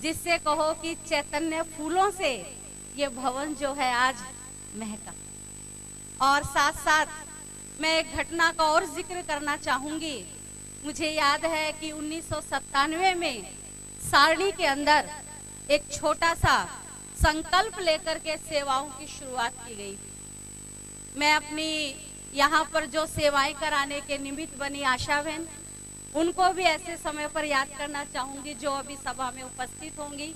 जिससे कहो कि चैतन्य फूलों से ये भवन जो है आज महका। और साथ साथ मैं एक घटना का और जिक्र करना चाहूंगी। मुझे याद है कि 1997 में सारणी के अंदर एक छोटा सा संकल्प लेकर के सेवाओं की शुरुआत की गई। मैं अपनी यहाँ पर जो सेवाएं कराने के निमित्त बनी आशा बहन, उनको भी ऐसे समय पर याद करना चाहूंगी जो अभी सभा में उपस्थित होंगी,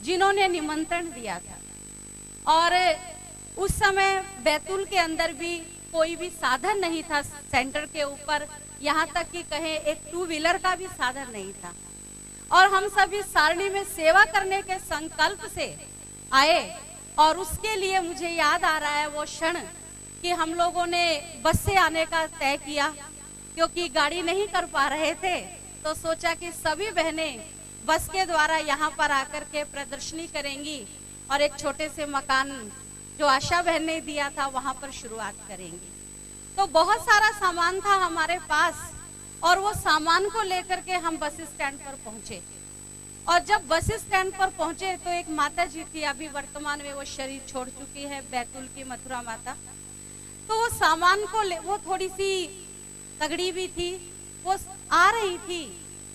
जिन्होंने निमंत्रण दिया था। और उस समय बैतूल के अंदर भी कोई भी साधन नहीं था सेंटर के ऊपर, यहाँ तक कि कहें एक 2 व्हीलर का भी साधन नहीं था। और हम सभी सारणी में सेवा करने के संकल्प से आए। और उसके लिए मुझे याद आ रहा है वो क्षण कि हम लोगों ने बस से आने का तय किया, क्योंकि गाड़ी नहीं कर पा रहे थे, तो सोचा कि सभी बहनें बस के द्वारा यहाँ पर आकर के प्रदर्शनी करेंगी और एक छोटे से मकान जो आशा बहन ने दिया था वहां पर शुरुआत करेंगी। तो बहुत सारा सामान था हमारे पास, और वो सामान को लेकर के हम बस स्टैंड पर पहुंचे। और जब बस स्टैंड पर पहुंचे तो एक माता जी थी, अभी वर्तमान में वो शरीर छोड़ चुकी है, बैतूल की मथुरा माता। तो वो सामान को वो थोड़ी सी तगड़ी भी थी, वो आ रही थी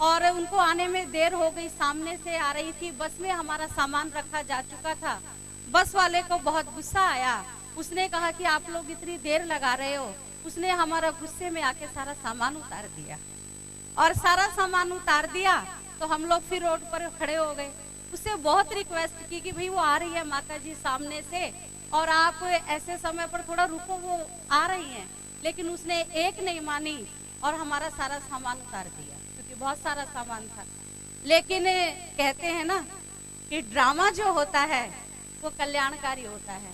और उनको आने में देर हो गई, सामने से आ रही थी। बस में हमारा सामान रखा जा चुका था। बस वाले को बहुत गुस्सा आया, उसने कहा कि आप लोग इतनी देर लगा रहे हो। उसने हमारा गुस्से में आके सारा सामान उतार दिया, और सारा सामान उतार दिया तो हम लोग फिर रोड पर खड़े हो गए। उससे बहुत रिक्वेस्ट की कि भाई वो आ रही है माता जी सामने से, और आप ऐसे समय पर थोड़ा रुको, वो आ रही हैं। लेकिन उसने एक नहीं मानी और हमारा सारा सामान उतार दिया, क्योंकि बहुत सारा सामान था। लेकिन कहते हैं ना कि ड्रामा जो होता है वो कल्याणकारी होता है।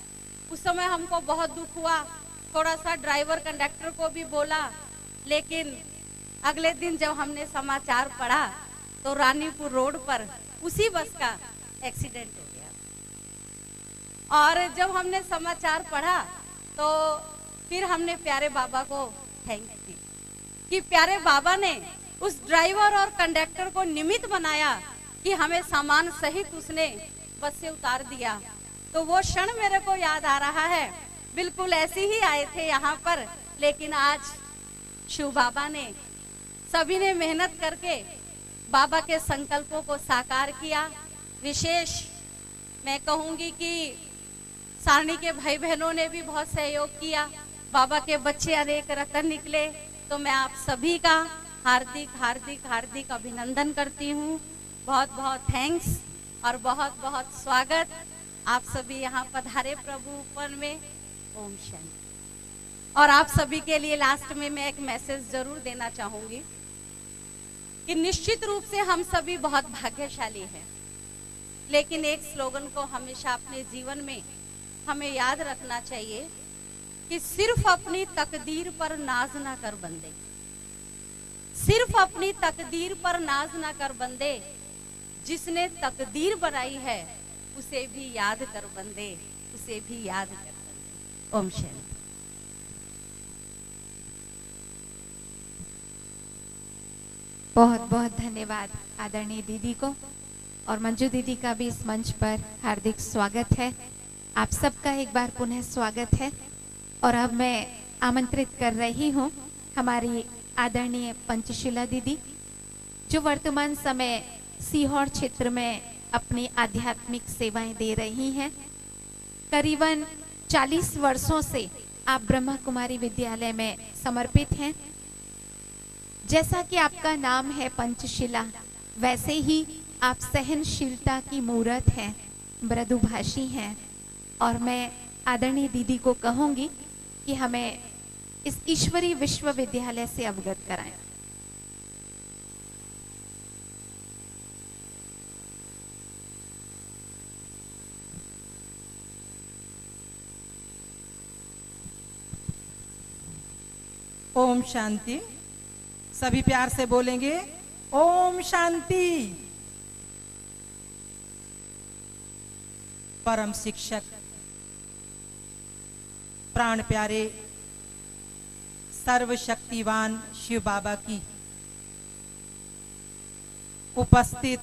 उस समय हमको बहुत दुख हुआ, थोड़ा सा ड्राइवर कंडक्टर को भी बोला। लेकिन अगले दिन जब हमने समाचार पढ़ा तो रानीपुर रोड पर उसी बस का एक्सीडेंट हो गया। और जब हमने समाचार पढ़ा तो फिर हमने प्यारे बाबा को थैंक की कि प्यारे बाबा ने उस ड्राइवर और कंडक्टर को निमित्त बनाया कि हमें सामान सहित उसने बस से उतार दिया। तो वो क्षण मेरे को याद आ रहा है। बिल्कुल ऐसे ही आए थे यहाँ पर, लेकिन आज शिव बाबा ने, सभी ने मेहनत करके बाबा के संकल्पों को साकार किया। विशेष मैं कहूंगी कि सारणी के भाई बहनों ने भी बहुत सहयोग किया। बाबा के बच्चे अनेक रतन निकले। तो मैं आप सभी का हार्दिक हार्दिक हार्दिक अभिनंदन करती हूँ। बहुत बहुत थैंक्स और बहुत बहुत स्वागत। आप सभी यहाँ पधारे प्रभु उपवन में। ओम शांति। और आप सभी के लिए लास्ट में मैं एक मैसेज जरूर देना चाहूंगी कि निश्चित रूप से हम सभी बहुत भाग्यशाली हैं, लेकिन एक स्लोगन को हमेशा अपने जीवन में हमें याद रखना चाहिए कि सिर्फ अपनी तकदीर पर नाज ना कर बंदे, सिर्फ अपनी तकदीर पर नाज ना कर बंदे, जिसने तकदीर बनाई है उसे भी याद कर बंदे, उसे भी याद कर बंदे। ओम शांति। बहुत बहुत धन्यवाद आदरणीय दीदी को, और मंजू दीदी का भी इस मंच पर हार्दिक स्वागत है। आप सबका एक बार पुनः स्वागत है। और अब मैं आमंत्रित कर रही हूँ हमारी आदरणीय पंचशीला दीदी, जो वर्तमान समय सीहोर क्षेत्र में अपनी आध्यात्मिक सेवाएं दे रही हैं। करीबन 40 वर्षों से आप ब्रह्मा कुमारी विद्यालय में समर्पित हैं। जैसा कि आपका नाम है पंचशिला, वैसे ही आप सहनशीलता की मूरत हैं, मृदुभाषी हैं, और मैं आदरणीय दीदी को कहूंगी कि हमें इस ईश्वरी विश्वविद्यालय से अवगत कराएं। ओम शांति। सभी प्यार से बोलेंगे ओम शांति। परम शिक्षक प्राण प्यारे सर्वशक्तिवान शिव बाबा की उपस्थित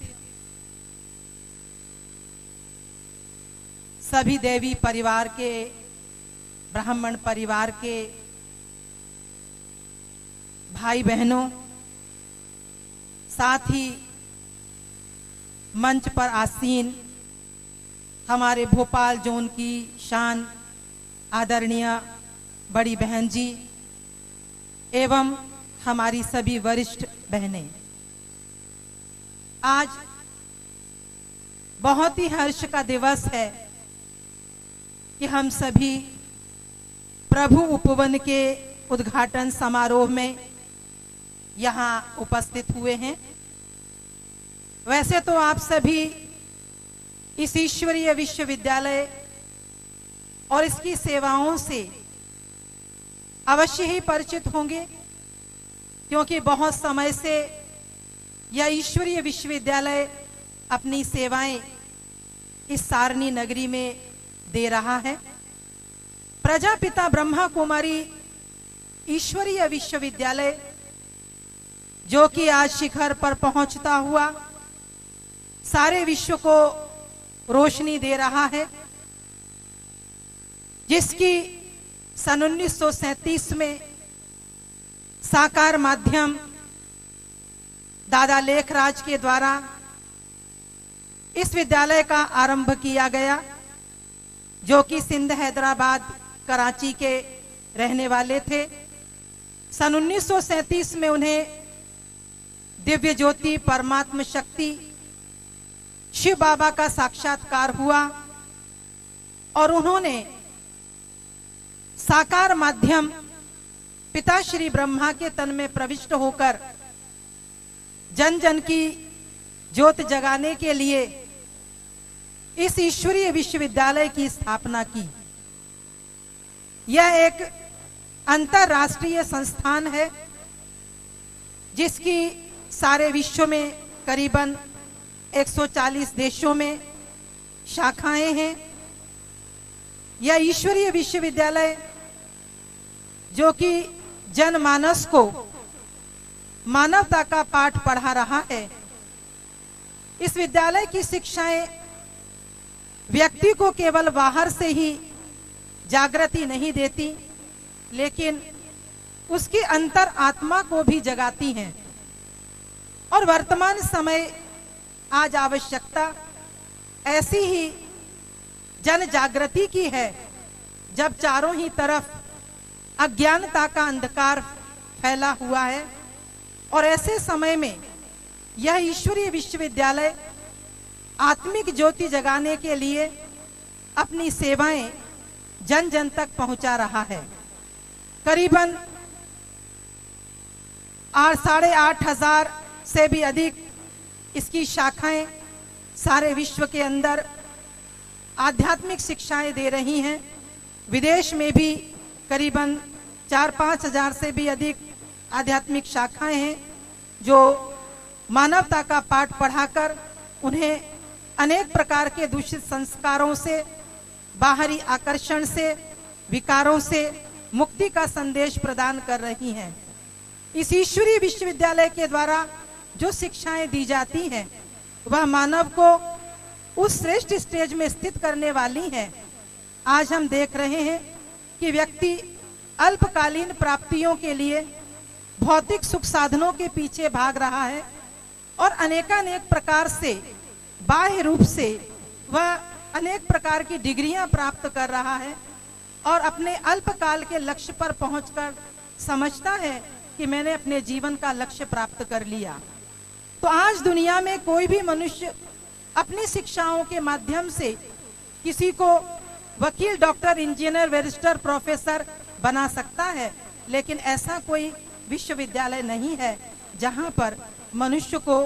सभी देवी परिवार के, ब्राह्मण परिवार के भाई बहनों, साथ ही मंच पर आसीन हमारे भोपाल जोन की शान आदरणीय बड़ी बहन जी एवं हमारी सभी वरिष्ठ बहनें, आज बहुत ही हर्ष का दिवस है कि हम सभी प्रभु उपवन के उद्घाटन समारोह में यहाँ उपस्थित हुए हैं। वैसे तो आप सभी इस ईश्वरीय विश्वविद्यालय और इसकी सेवाओं से अवश्य ही परिचित होंगे, क्योंकि बहुत समय से यह ईश्वरीय विश्वविद्यालय अपनी सेवाएं इस सारणी नगरी में दे रहा है। प्रजापिता ब्रह्मा कुमारी ईश्वरीय विश्वविद्यालय जो कि आज शिखर पर पहुंचता हुआ सारे विश्व को रोशनी दे रहा है, जिसकी सन 1937 में साकार माध्यम दादा लेखराज के द्वारा इस विद्यालय का आरंभ किया गया, जो कि सिंध, हैदराबाद, कराची के रहने वाले थे। सन 1937 में उन्हें दिव्य ज्योति परमात्म शक्ति शिव बाबा का साक्षात्कार हुआ और उन्होंने साकार माध्यम पिता श्री ब्रह्मा के तन में प्रविष्ट होकर जन जन की ज्योत जगाने के लिए इस ईश्वरीय विश्वविद्यालय की स्थापना की। यह एक अंतरराष्ट्रीय संस्थान है जिसकी सारे विश्व में करीबन 140 देशों में शाखाएं हैं। यह ईश्वरीय विश्वविद्यालय जो कि जनमानस को मानवता का पाठ पढ़ा रहा है, इस विद्यालय की शिक्षाएं व्यक्ति को केवल बाहर से ही जागृति नहीं देती, लेकिन उसकी अंतर आत्मा को भी जगाती हैं। और वर्तमान समय आज आवश्यकता ऐसी ही जन जागृति की है, जब चारों ही तरफ अज्ञानता का अंधकार फैला हुआ है। और ऐसे समय में यह ईश्वरीय विश्वविद्यालय आत्मिक ज्योति जगाने के लिए अपनी सेवाएं जन जन तक पहुंचा रहा है। करीबन 8,500 से भी अधिक इसकी शाखाएं सारे विश्व के अंदर आध्यात्मिक शिक्षाएं दे रही हैं। विदेश में भी करीबन 4-5 हजार से भी अधिक आध्यात्मिक शाखाएं हैं, जो मानवता का पाठ पढ़ाकर उन्हें अनेक प्रकार के दूषित संस्कारों से, बाहरी आकर्षण से, विकारों से मुक्ति का संदेश प्रदान कर रही हैं। इस ईश्वरीय विश्वविद्यालय के द्वारा जो शिक्षाएं दी जाती हैं, वह मानव को उस श्रेष्ठ स्टेज में स्थित करने वाली हैं। आज हम देख रहे हैं कि व्यक्ति अल्पकालीन प्राप्तियों के लिए भौतिक सुख साधनों के पीछे भाग रहा है और अनेकानेक प्रकार से बाह्य रूप से वह अनेक प्रकार की डिग्रियां प्राप्त कर रहा है और अपने अल्पकाल के लक्ष्य पर पहुंचकर समझता है कि मैंने अपने जीवन का लक्ष्य प्राप्त कर लिया। तो आज दुनिया में कोई भी मनुष्य अपनी शिक्षाओं के माध्यम से किसी को वकील, डॉक्टर, इंजीनियर, बैरिस्टर, प्रोफेसर बना सकता है, लेकिन ऐसा कोई विश्वविद्यालय नहीं है जहां पर मनुष्य को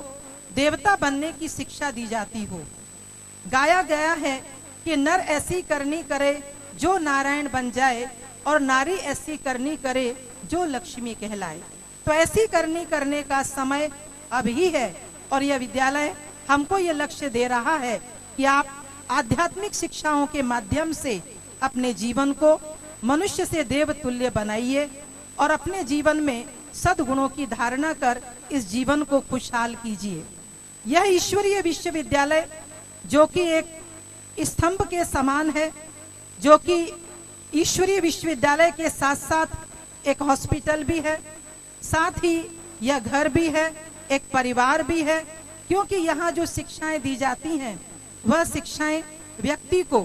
देवता बनने की शिक्षा दी जाती हो। गाया गया है कि नर ऐसी करनी करे जो नारायण बन जाए और नारी ऐसी करनी करे जो लक्ष्मी कहलाए। तो ऐसी करनी करने का समय अब ही है और यह विद्यालय हमको ये लक्ष्य दे रहा है कि आप आध्यात्मिक शिक्षाओं के माध्यम से अपने जीवन को मनुष्य से देव तुल्य बनाइए और अपने जीवन में सद्गुणों की धारणा कर इस जीवन को खुशहाल कीजिए। यह ईश्वरीय विश्वविद्यालय जो कि एक स्तंभ के समान है, जो कि ईश्वरीय विश्वविद्यालय के साथ साथ एक हॉस्पिटल भी है, साथ ही यह घर भी है, एक परिवार भी है, क्योंकि यहाँ जो शिक्षाएं दी जाती हैं वह शिक्षाएं व्यक्ति को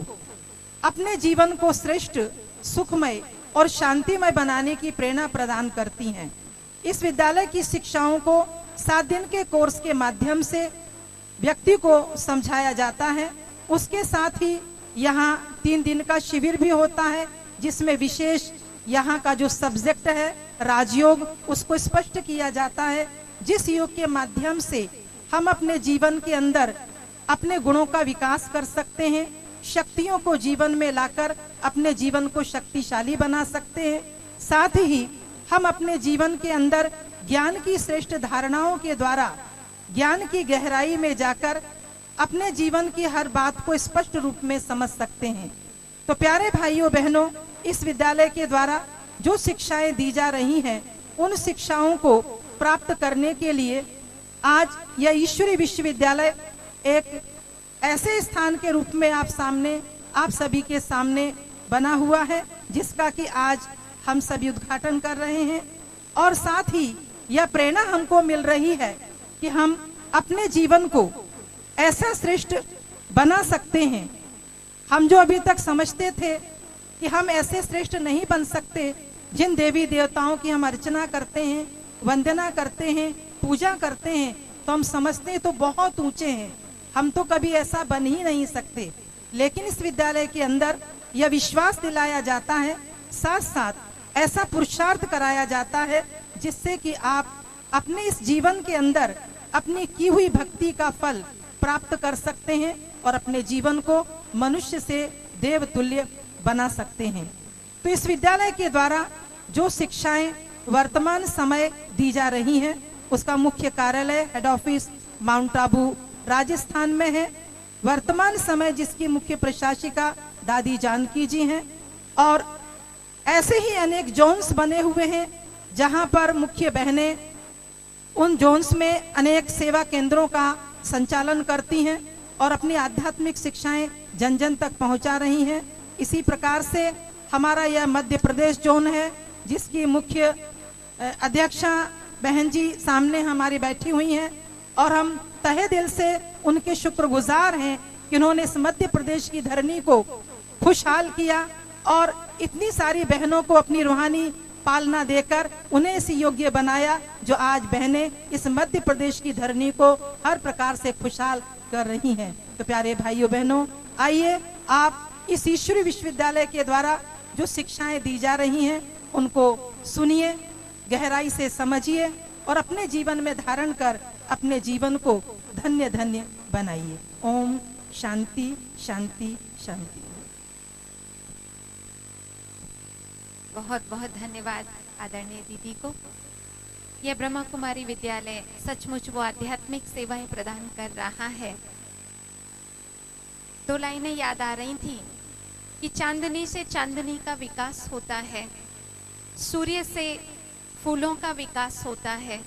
अपने जीवन को श्रेष्ठ, सुखमय और शांतिमय बनाने की प्रेरणा प्रदान करती हैं। इस विद्यालय की शिक्षाओं को 7 दिन के कोर्स के माध्यम से व्यक्ति को समझाया जाता है। उसके साथ ही यहाँ 3 दिन का शिविर भी होता है, जिसमें विशेष यहाँ का जो सब्जेक्ट है राजयोग, उसको स्पष्ट किया जाता है, जिस योग के माध्यम से हम अपने जीवन के अंदर अपने गुणों का विकास कर सकते हैं, शक्तियों को जीवन में लाकर अपने जीवन को शक्तिशाली बना सकते हैं। साथ ही हम अपने जीवन के अंदर ज्ञान की श्रेष्ठ धारणाओं के द्वारा ज्ञान की गहराई में जाकर अपने जीवन की हर बात को स्पष्ट रूप में समझ सकते हैं। तो प्यारे भाइयों बहनों, इस विद्यालय के द्वारा जो शिक्षाएं दी जा रही हैं, उन शिक्षाओं को प्राप्त करने के लिए आज यह ईश्वरीय विश्वविद्यालय एक ऐसे स्थान के रूप में आप सभी के सामने बना हुआ है, जिसका कि आज हम सभी उद्घाटन कर रहे हैं। और साथ ही यह प्रेरणा हमको मिल रही है कि हम अपने जीवन को ऐसा श्रेष्ठ बना सकते हैं। हम जो अभी तक समझते थे कि हम ऐसे श्रेष्ठ नहीं बन सकते, जिन देवी देवताओं की हम अर्चना करते हैं, वंदना करते हैं, पूजा करते हैं, तो हम समझते हैं तो बहुत ऊंचे हैं, हम तो कभी ऐसा बन ही नहीं सकते। लेकिन इस विद्यालय के अंदर यह विश्वास दिलाया जाता है, साथ साथ ऐसा पुरुषार्थ कराया जाता है, जिससे कि आप अपने इस जीवन के अंदर अपनी की हुई भक्ति का फल प्राप्त कर सकते हैं और अपने जीवन को मनुष्य से देव तुल्य बना सकते हैं। तो इस विद्यालय के द्वारा जो शिक्षाएं वर्तमान समय दी जा रही हैं, उसका मुख्य कार्यालय head office mount Abu Rajasthan में है। वर्तमान समय जिसकी मुख्य प्रशासिका दादी जानकी जी हैं, और ऐसे ही अनेक जोन्स बने हुए हैं जहां पर मुख्य बहनें उन जोन्स में अनेक सेवा केंद्रों का संचालन करती हैं और अपनी आध्यात्मिक शिक्षाएं जन जन तक पहुंचा रही हैं। इसी प्रकार से हमारा यह मध्य प्रदेश जोन है, जिसकी मुख्य अध्यक्षा बहन जी सामने हमारी बैठी हुई हैं, और हम तहे दिल से उनके शुक्रगुजार हैं कि उन्होंने इस मध्य प्रदेश की धरनी को खुशहाल किया और इतनी सारी बहनों को अपनी रूहानी पालना देकर उन्हें इस योग्य बनाया, जो आज बहनें इस मध्य प्रदेश की धरनी को हर प्रकार से खुशहाल कर रही हैं। तो प्यारे भाइयों बहनों, आइए आप इस ईश्वरीय विश्वविद्यालय के द्वारा जो शिक्षाएं दी जा रही हैं उनको सुनिए, गहराई से समझिए और अपने जीवन में धारण कर अपने जीवन को धन्य धन्य बनाइए। ओम शांति शांति शांति। बहुत बहुत धन्यवाद आदरणीय दीदी को। यह ब्रह्मा कुमारी विद्यालय सचमुच वो आध्यात्मिक सेवाएं प्रदान कर रहा है। 2 लाइनें याद आ रही थी कि चांदनी से चांदनी का विकास होता है, सूर्य से फूलों का विकास होता है,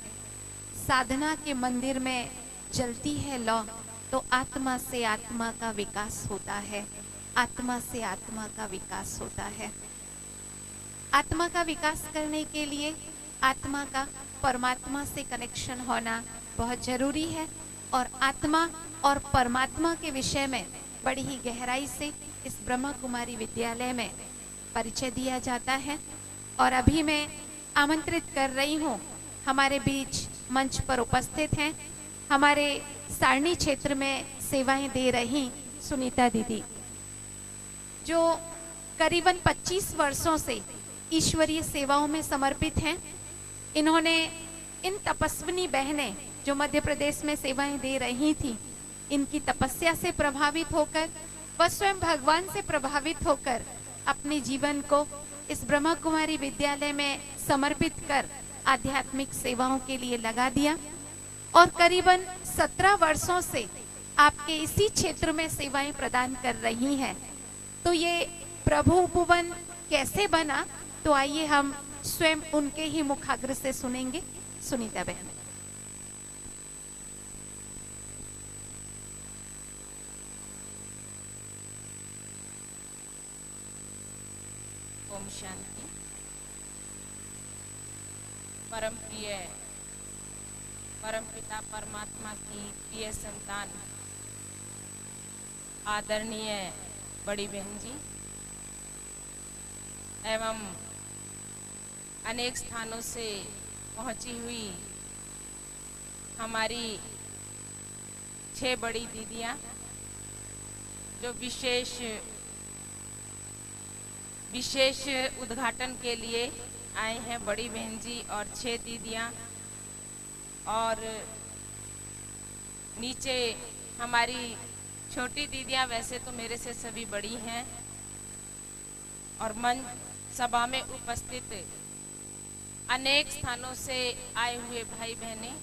साधना के मंदिर में जलती है लौ, तो आत्मा से आत्मा का विकास होता है, आत्मा से आत्मा का विकास होता है। आत्मा का विकास करने के लिए आत्मा का परमात्मा से कनेक्शन होना बहुत जरूरी है, और आत्मा और परमात्मा के विषय में बड़ी ही गहराई से इस ब्रह्मा कुमारी विद्यालय में परिचय दिया जाता है। और अभी मैं आमंत्रित कर रही हूँ, हमारे बीच मंच पर उपस्थित हैं हमारे सारणी क्षेत्र में सेवाएं दे रही सुनीता दीदी, जो करीबन 25 वर्षों से ईश्वरीय सेवाओं में समर्पित हैं। इन्होंने इन तपस्विनी बहनें जो मध्य प्रदेश में सेवाएं दे रही थी, इनकी तपस्या से प्रभावित होकर व स्वयं भगवान से प्रभावित होकर अपने जीवन को इस ब्रह्मा कुमारी विद्यालय में समर्पित कर आध्यात्मिक सेवाओं के लिए लगा दिया और करीबन 17 वर्षों से आपके इसी क्षेत्र में सेवाएं प्रदान कर रही हैं। तो ये प्रभु उपवन कैसे बना, तो आइए हम स्वयं उनके ही मुखाग्र से सुनेंगे। सुनीता बहन। ओम शांति। परम प्रिय परम पिता परमात्मा की प्रिय संतान आदरणीय बड़ी बहन जी एवं अनेक स्थानों से पहुंची हुई हमारी 6 बड़ी दीदियां जो विशेष उद्घाटन के लिए आए हैं, बड़ी बहन जी और 6 दीदियां, और नीचे हमारी छोटी दीदियां वैसे तो मेरे से सभी बड़ी हैं, और मंच सभा में उपस्थित अनेक स्थानों से आए हुए भाई बहनें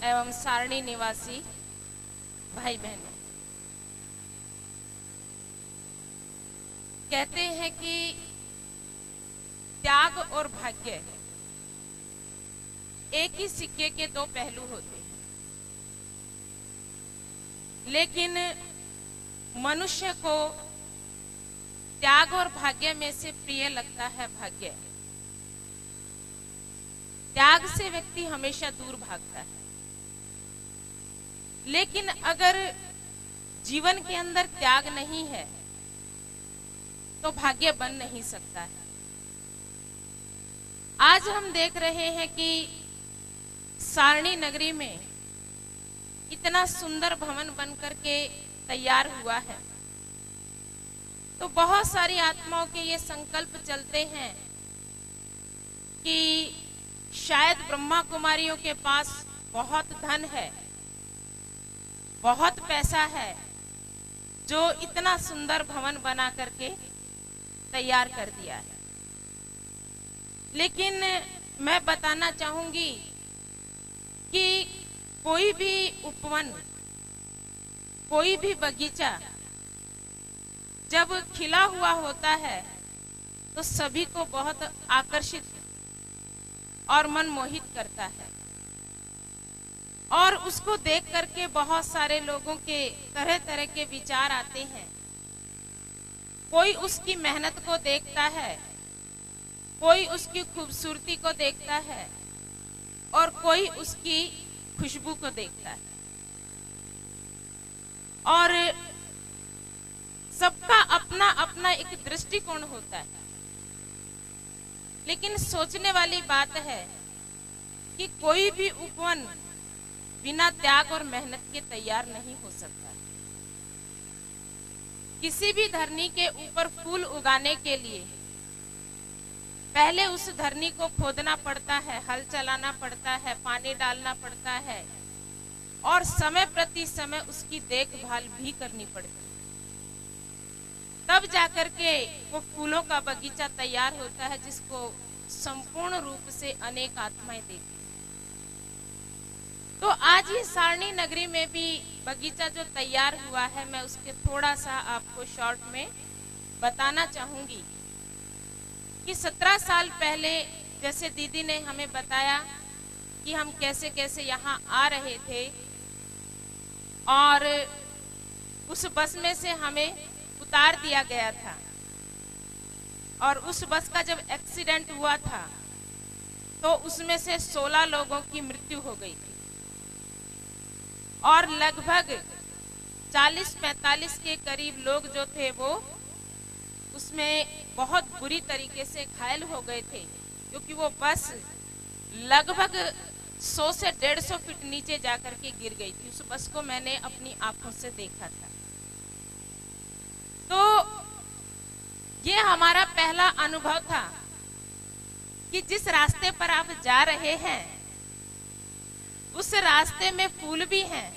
एवं सारणी निवासी भाई बहनें। कहते हैं कि त्याग और भाग्य एक ही सिक्के के 2 पहलू होते हैं, लेकिन मनुष्य को त्याग और भाग्य में से प्रिय लगता है भाग्य। त्याग से व्यक्ति हमेशा दूर भागता है, लेकिन अगर जीवन के अंदर त्याग नहीं है तो भाग्य बन नहीं सकता है। आज हम देख रहे हैं कि सारणी नगरी में इतना सुंदर भवन बनकर के तैयार हुआ है, तो बहुत सारी आत्माओं के ये संकल्प चलते हैं कि शायद ब्रह्मा कुमारियों के पास बहुत धन है, बहुत पैसा है, जो इतना सुंदर भवन बना करके तैयार कर दिया है। लेकिन मैं बताना चाहूंगी कि कोई भी उपवन, कोई भी बगीचा जब खिला हुआ होता है तो सभी को बहुत आकर्षित और मनमोहित करता है, और उसको देख करके बहुत सारे लोगों के तरह तरह के विचार आते हैं। कोई उसकी मेहनत को देखता है, कोई उसकी खूबसूरती को देखता है, और कोई उसकी खुशबू को देखता है, और सबका अपना अपना एक दृष्टिकोण होता है। लेकिन सोचने वाली बात है कि कोई भी उपवन बिना त्याग और मेहनत के तैयार नहीं हो सकता। किसी भी धरनी के ऊपर फूल उगाने के लिए पहले उस धरनी को खोदना पड़ता है, हल चलाना पड़ता है, पानी डालना पड़ता है, और समय प्रति समय उसकी देखभाल भी करनी पड़ती है। तब जाकर के वो फूलों का बगीचा तैयार होता है, जिसको संपूर्ण रूप से अनेक आत्माएं देखती हैं। तो आज ये सारणी नगरी में भी बगीचा जो तैयार हुआ है, मैं उसके थोड़ा सा आपको शॉर्ट में बताना चाहूंगी कि 17 साल पहले जैसे दीदी ने हमें बताया कि हम कैसे कैसे यहाँ आ रहे थे, और उस बस में से हमें उतार दिया गया था, और उस बस का जब एक्सीडेंट हुआ था तो उसमें से 16 लोगों की मृत्यु हो गई थी, और लगभग 40-45 के करीब लोग जो थे वो उसमें बहुत बुरी तरीके से घायल हो गए थे, क्योंकि वो बस लगभग 100 से 150 फीट नीचे जाकर के गिर गई थी। उस बस को मैंने अपनी आंखों से देखा था। तो ये हमारा पहला अनुभव था कि जिस रास्ते पर आप जा रहे हैं उस रास्ते में फूल भी हैं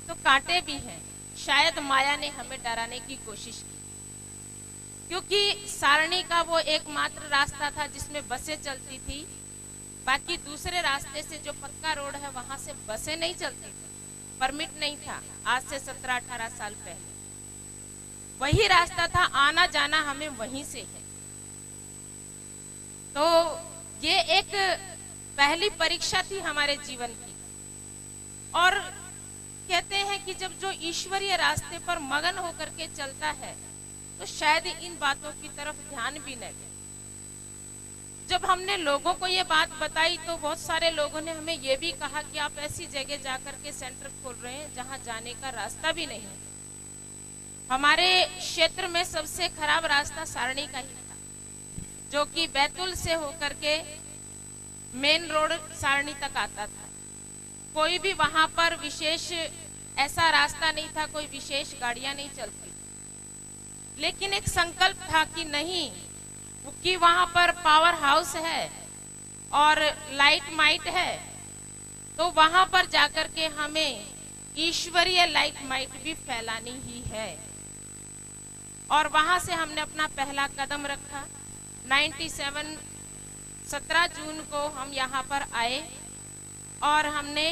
तो कांटे भी हैं। शायद माया ने हमें डराने की कोशिश की, क्योंकि सारणी का वो एकमात्र रास्ता था जिसमें बसें चलती थी। बाकी दूसरे रास्ते से जो पक्का रोड है वहां से बसें नहीं चलती थी, परमिट नहीं था। आज से 17-18 साल पहले वही रास्ता था, आना जाना हमें वहीं से है। तो ये एक पहली परीक्षा थी हमारे जीवन की। और कहते हैं कि जब जो ईश्वरीय रास्ते पर मगन होकर के चलता है तो शायद इन बातों की तरफ ध्यान भी न दे। जब हमने लोगों को ये बात बताई तो बहुत सारे लोगों ने हमें ये भी कहा कि आप ऐसी जगह जाकर के सेंटर खोल रहे हैं जहां जाने का रास्ता भी नहीं है। हमारे क्षेत्र में सबसे खराब रास्ता सारणी का ही था, जो कि बैतूल से होकर के मेन रोड सारणी तक आता था। कोई भी वहां पर विशेष ऐसा रास्ता नहीं था, कोई विशेष गाड़ियां नहीं चलती। लेकिन एक संकल्प था कि नहीं, कि वहां पर पावर हाउस है और लाइट माइट है, तो वहां पर जाकर के हमें ईश्वरीय लाइट माइट भी फैलानी ही है। और वहां से हमने अपना पहला कदम रखा। 17 जून को हम यहाँ पर आए और हमने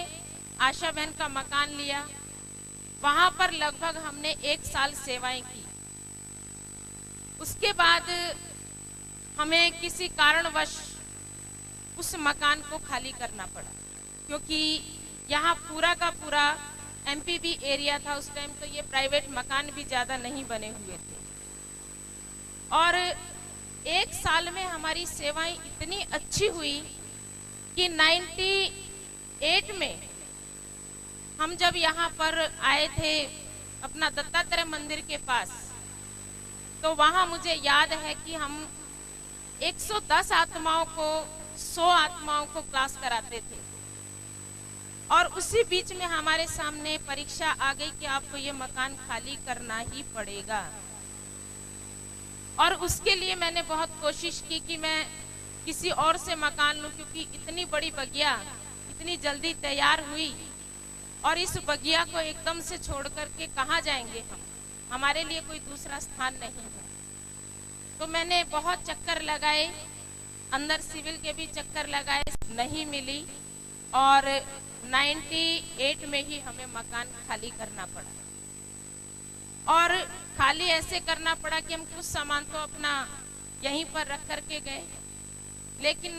आशा बहन का मकान लिया। वहां पर लगभग हमने 1 साल सेवाएं की। उसके बाद हमें किसी कारणवश उस मकान को खाली करना पड़ा, क्योंकि यहाँ पूरा का पूरा एमपीबी एरिया था उस टाइम। तो ये प्राइवेट मकान भी ज्यादा नहीं बने हुए थे। और 1 साल में हमारी सेवाएं इतनी अच्छी हुई कि 98 में हम जब यहाँ पर आए थे अपना दत्तात्रेय मंदिर के पास, तो वहां मुझे याद है कि हम 110 आत्माओं को 100 आत्माओं को क्लास कराते थे। और उसी बीच में हमारे सामने परीक्षा आ गई कि आपको ये मकान खाली करना ही पड़ेगा। और उसके लिए मैंने बहुत कोशिश की कि मैं किसी और से मकान लूं, क्योंकि इतनी बड़ी बगिया इतनी जल्दी तैयार हुई और इस बगिया को एकदम से छोड़ करके कहाँ जाएंगे हम, हमारे लिए कोई दूसरा स्थान नहीं है। तो मैंने बहुत चक्कर लगाए, अंदर सिविल के भी चक्कर लगाए, नहीं मिली। और 98 में ही हमें मकान खाली करना पड़ा। और खाली ऐसे करना पड़ा कि हम कुछ सामान तो अपना यहीं पर रख करके गए, लेकिन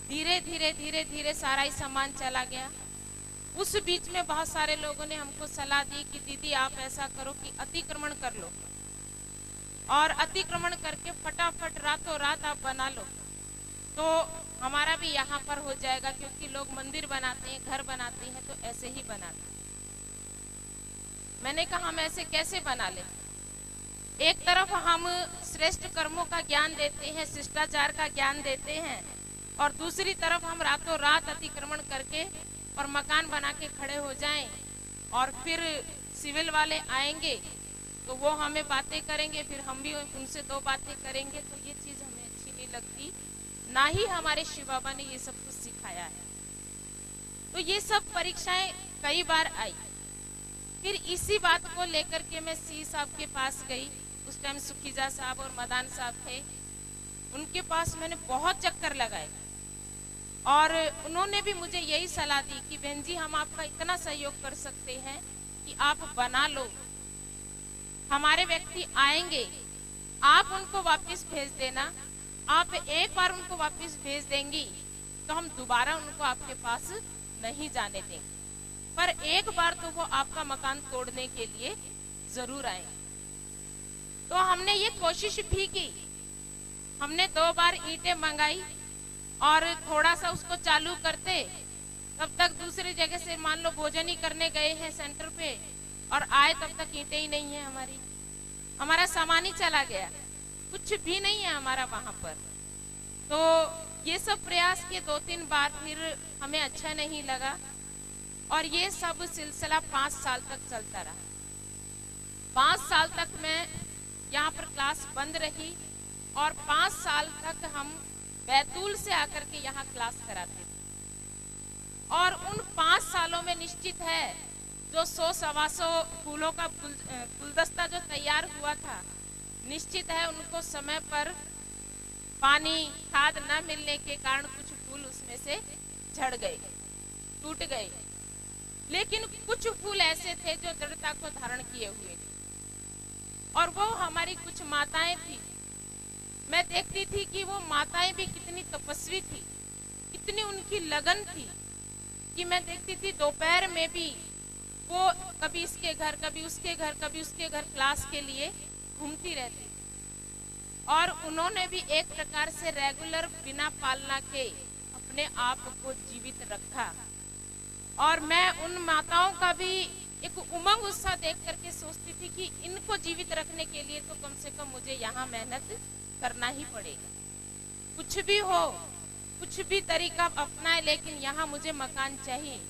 धीरे धीरे धीरे धीरे सारा ही सामान चला गया। उस बीच में बहुत सारे लोगों ने हमको सलाह दी कि दीदी आप ऐसा करो कि अतिक्रमण कर लो, और अतिक्रमण करके फटाफट रातों रात आप बना लो, तो हमारा भी यहाँ पर हो जाएगा। क्योंकि लोग मंदिर बनाते हैं, घर बनाते हैं, तो ऐसे ही बनाते हैं। मैंने कहा हम ऐसे कैसे बना लें? एक तरफ हम श्रेष्ठ कर्मों का ज्ञान देते हैं, शिष्टाचार का ज्ञान देते हैं, और दूसरी तरफ हम रातों रात अतिक्रमण करके और मकान बना के खड़े हो जाएं, और फिर सिविल वाले आएंगे तो वो हमें बातें करेंगे, फिर हम भी उनसे 2 बातें करेंगे। तो ये चीज हमें अच्छी नहीं लगती, ना ही हमारे शिव बाबा ने ये सब कुछ सिखाया है। तो ये सब परीक्षाएं कई बार आई। फिर इसी बात को लेकर के मैं सी साहब के पास गई। उस टाइम सुखीजा साहब और मदान साहब थे, उनके पास मैंने बहुत चक्कर लगाए, और उन्होंने भी मुझे यही सलाह दी कि बहन जी हम आपका इतना सहयोग कर सकते हैं कि आप बना लो, हमारे व्यक्ति आएंगे, आप उनको वापस भेज देना। आप एक बार उनको वापस भेज देंगी तो हम दोबारा उनको आपके पास नहीं जाने देंगे, पर एक बार तो वो आपका मकान तोड़ने के लिए जरूर आएंगे। तो हमने ये कोशिश भी की। हमने 2 बार ईंटें मंगाई और थोड़ा सा उसको चालू करते, तब तक दूसरी जगह से मान लो भोजन ही करने गए हैं सेंटर पे, और आए तब तक ईंटें ही नहीं है हमारी, हमारा सामान ही चला गया, कुछ भी नहीं है हमारा वहां पर। तो ये सब प्रयास किए 2-3 बार, फिर हमें अच्छा नहीं लगा और ये सब सिलसिला 5 साल तक चलता रहा। 5 साल तक मैं यहाँ पर क्लास बंद रही और 5 साल तक हम बैतूल से आकर के यहाँ क्लास कराते थे। और उन 5 सालों में निश्चित है जो 100-125 फूलों का गुलदस्ता जो तैयार हुआ था, निश्चित है उनको समय पर पानी खाद न मिलने के कारण कुछ फूल उसमें से झड़ गए, टूट गए, लेकिन कुछ फूल ऐसे थे जो दृढ़ता को धारण किए हुए थे। और वो हमारी कुछ माताएं थी, मैं देखती थी कि वो माताएं भी कितनी तपस्वी थी, कितनी उनकी लगन थी कि मैं देखती थी दोपहर में भी वो कभी इसके घर, कभी उसके घर, कभी उसके घर क्लास के लिए घूमती रहती। और उन्होंने भी एक प्रकार से रेगुलर बिना पालना के अपने आप को जीवित रखा। और मैं उन माताओं का भी एक उमंग उत्साह देख करके सोचती थी कि इनको जीवित रखने के लिए तो कम से कम मुझे यहाँ मेहनत करना ही पड़ेगा, कुछ भी हो, कुछ भी तरीका अपनाए, लेकिन यहाँ मुझे मकान चाहिए।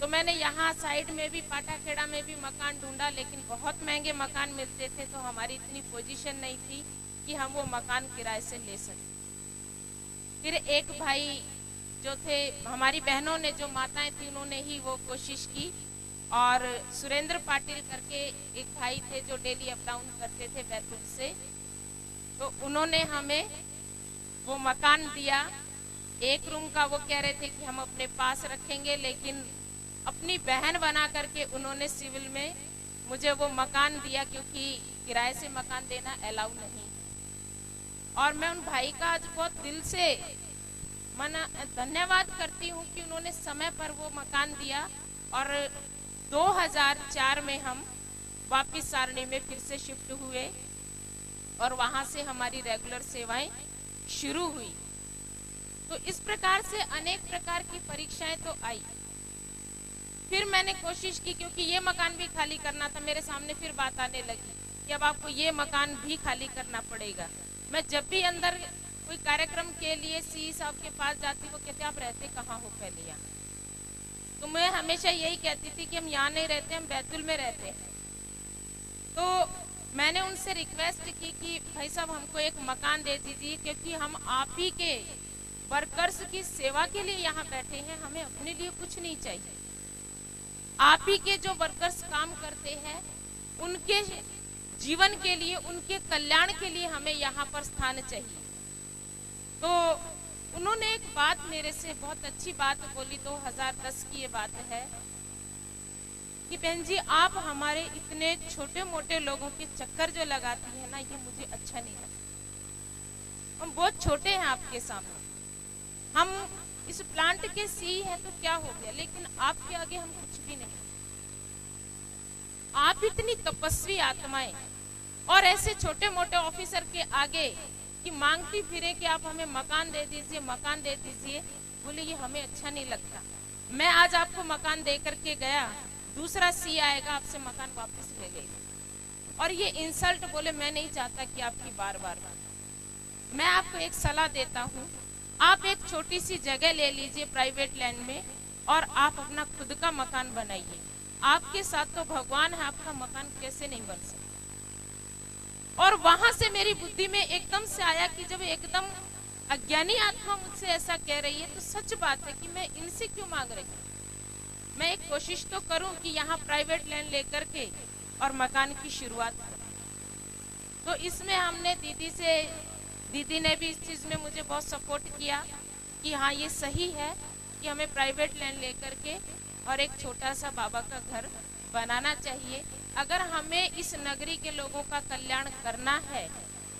तो मैंने यहाँ साइड में भी, पाटाखेड़ा में भी मकान ढूंढा, लेकिन बहुत महंगे मकान मिलते थे, तो हमारी इतनी पोजीशन नहीं थी कि हम वो मकान किराए से ले सके। फिर एक भाई जो थे, हमारी बहनों ने, जो माताएं थी, उन्होंने ही वो कोशिश की और सुरेंद्र पाटिल करके एक भाई थे जो डेली अप डाउन करते थे बैतूल से, तो उन्होंने हमें वो मकान दिया। 1 रूम का वो कह रहे थे कि हम अपने पास रखेंगे, लेकिन अपनी बहन बना करके उन्होंने सिविल में मुझे वो मकान दिया, क्योंकि किराए से मकान देना अलाउ नहीं। और मैं उन भाई का आज बहुत दिल से धन्यवाद करती हूँ कि उन्होंने समय पर वो मकान दिया। और 2004 में हम वापिस सारणी में फिर से शिफ्ट हुए और वहां से हमारी रेगुलर सेवाएं शुरू हुई। तो इस प्रकार से अनेक प्रकार की परीक्षाएं तो आई। फिर मैंने कोशिश की, क्योंकि ये मकान भी खाली करना था, मेरे सामने फिर बात आने लगी कि अब आपको ये मकान भी खाली करना पड़ेगा। मैं जब भी अंदर कोई कार्यक्रम के लिए सी साहब के पास जाती, वो कहते आप रहते कहाँ हो पहले यहाँ? तो मैं हमेशा यही कहती थी कि हम यहाँ नहीं रहते, हम बैतूल में रहते हैं। तो मैंने उनसे रिक्वेस्ट की कि भाई साहब हमको एक मकान दे दीजिए, क्योंकि हम आप ही के वर्कर्स की सेवा के लिए यहाँ बैठे हैं, हमें अपने लिए कुछ नहीं चाहिए। आप ही के जो वर्कर्स काम करते हैं, उनके जीवन के लिए, उनके कल्याण के लिए हमें यहाँ पर स्थान चाहिए। तो उन्होंने एक बात मेरे से बहुत अच्छी बात बोली, 2010 की ये बात है कि बहन जी आप हमारे इतने छोटे मोटे लोगों के चक्कर जो लगाती है ना, ये मुझे अच्छा नहीं लगता। हम बहुत छोटे हैं आपके सामने, हम इस प्लांट के सी है तो क्या हो गया, लेकिन आपके आगे हम कुछ भी नहीं। आप इतनी तपस्वी आत्माएं और ऐसे छोटे मोटे ऑफिसर के आगे कि मांगती फिरे कि आप हमें मकान दे दीजिए, मकान दे दीजिए, बोले ये हमें अच्छा नहीं लगता। मैं आज आपको मकान दे करके गया, दूसरा सी आएगा आपसे मकान वापस ले लेगा, और ये इंसल्ट बोले मैं नहीं चाहता कि आपकी बार बार। मैं आपको एक सलाह देता हूँ, आप एक छोटी सी जगह ले लीजिए प्राइवेट लैंड में और आप अपना खुद का मकान बनाइए। आपके साथ तो भगवान है, आपका मकान कैसे नहीं बन सकता। और वहां से मेरी बुद्धि में एकदम से आया कि जब एकदम अज्ञानी आत्मा मुझसे ऐसा कह रही है, तो सच बात है कि मैं इनसे क्यों मांग रही हूँ। मैं एक कोशिश तो करूं कि यहाँ प्राइवेट लैंड लेकर के और मकान की शुरुआत करूं। तो इसमें हमने दीदी ने भी इस चीज में मुझे बहुत सपोर्ट किया कि हाँ ये सही है कि हमें प्राइवेट लैंड लेकर के और एक छोटा सा बाबा का घर बनाना चाहिए। अगर हमें इस नगरी के लोगों का कल्याण करना है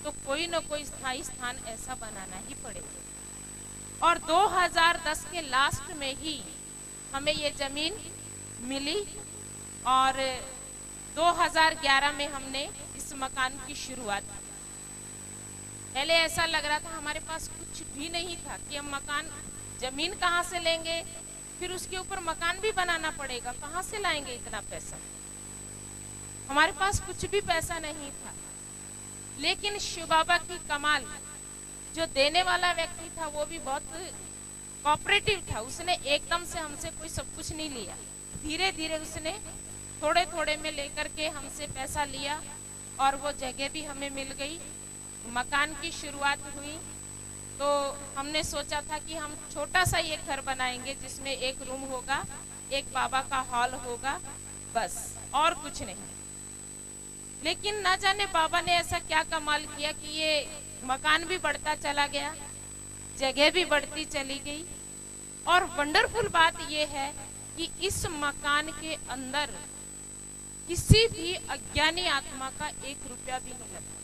तो कोई न कोई स्थायी स्थान ऐसा बनाना ही पड़ेगा। और 2010 के लास्ट में ही हमें ये जमीन मिली और 2011 में हमने इस मकान की शुरुआत की। पहले ऐसा लग रहा था हमारे पास कुछ भी नहीं था कि हम मकान, जमीन कहाँ से लेंगे, फिर उसके ऊपर मकान भी बनाना पड़ेगा, कहाँ से लाएंगे इतना पैसा। हमारे पास कुछ भी पैसा नहीं था, लेकिन शिव बाबा की कमाल जो देने वाला व्यक्ति था वो भी बहुत कोऑपरेटिव था, उसने एकदम से हमसे कोई सब कुछ नहीं लिया, धीरे धीरे उसने थोड़े थोड़े में लेकर के हमसे पैसा लिया और वो जगह भी हमें मिल गई। मकान की शुरुआत हुई तो हमने सोचा था कि हम छोटा सा ये घर बनाएंगे जिसमें एक रूम होगा, एक बाबा का हॉल होगा, बस और कुछ नहीं। लेकिन ना जाने बाबा ने ऐसा क्या कमाल किया कि ये मकान भी बढ़ता चला गया, जगह भी बढ़ती चली गई। और वंडरफुल बात यह है कि इस मकान के अंदर किसी भी अज्ञानी आत्मा का 1 रुपया भी नहीं लगा।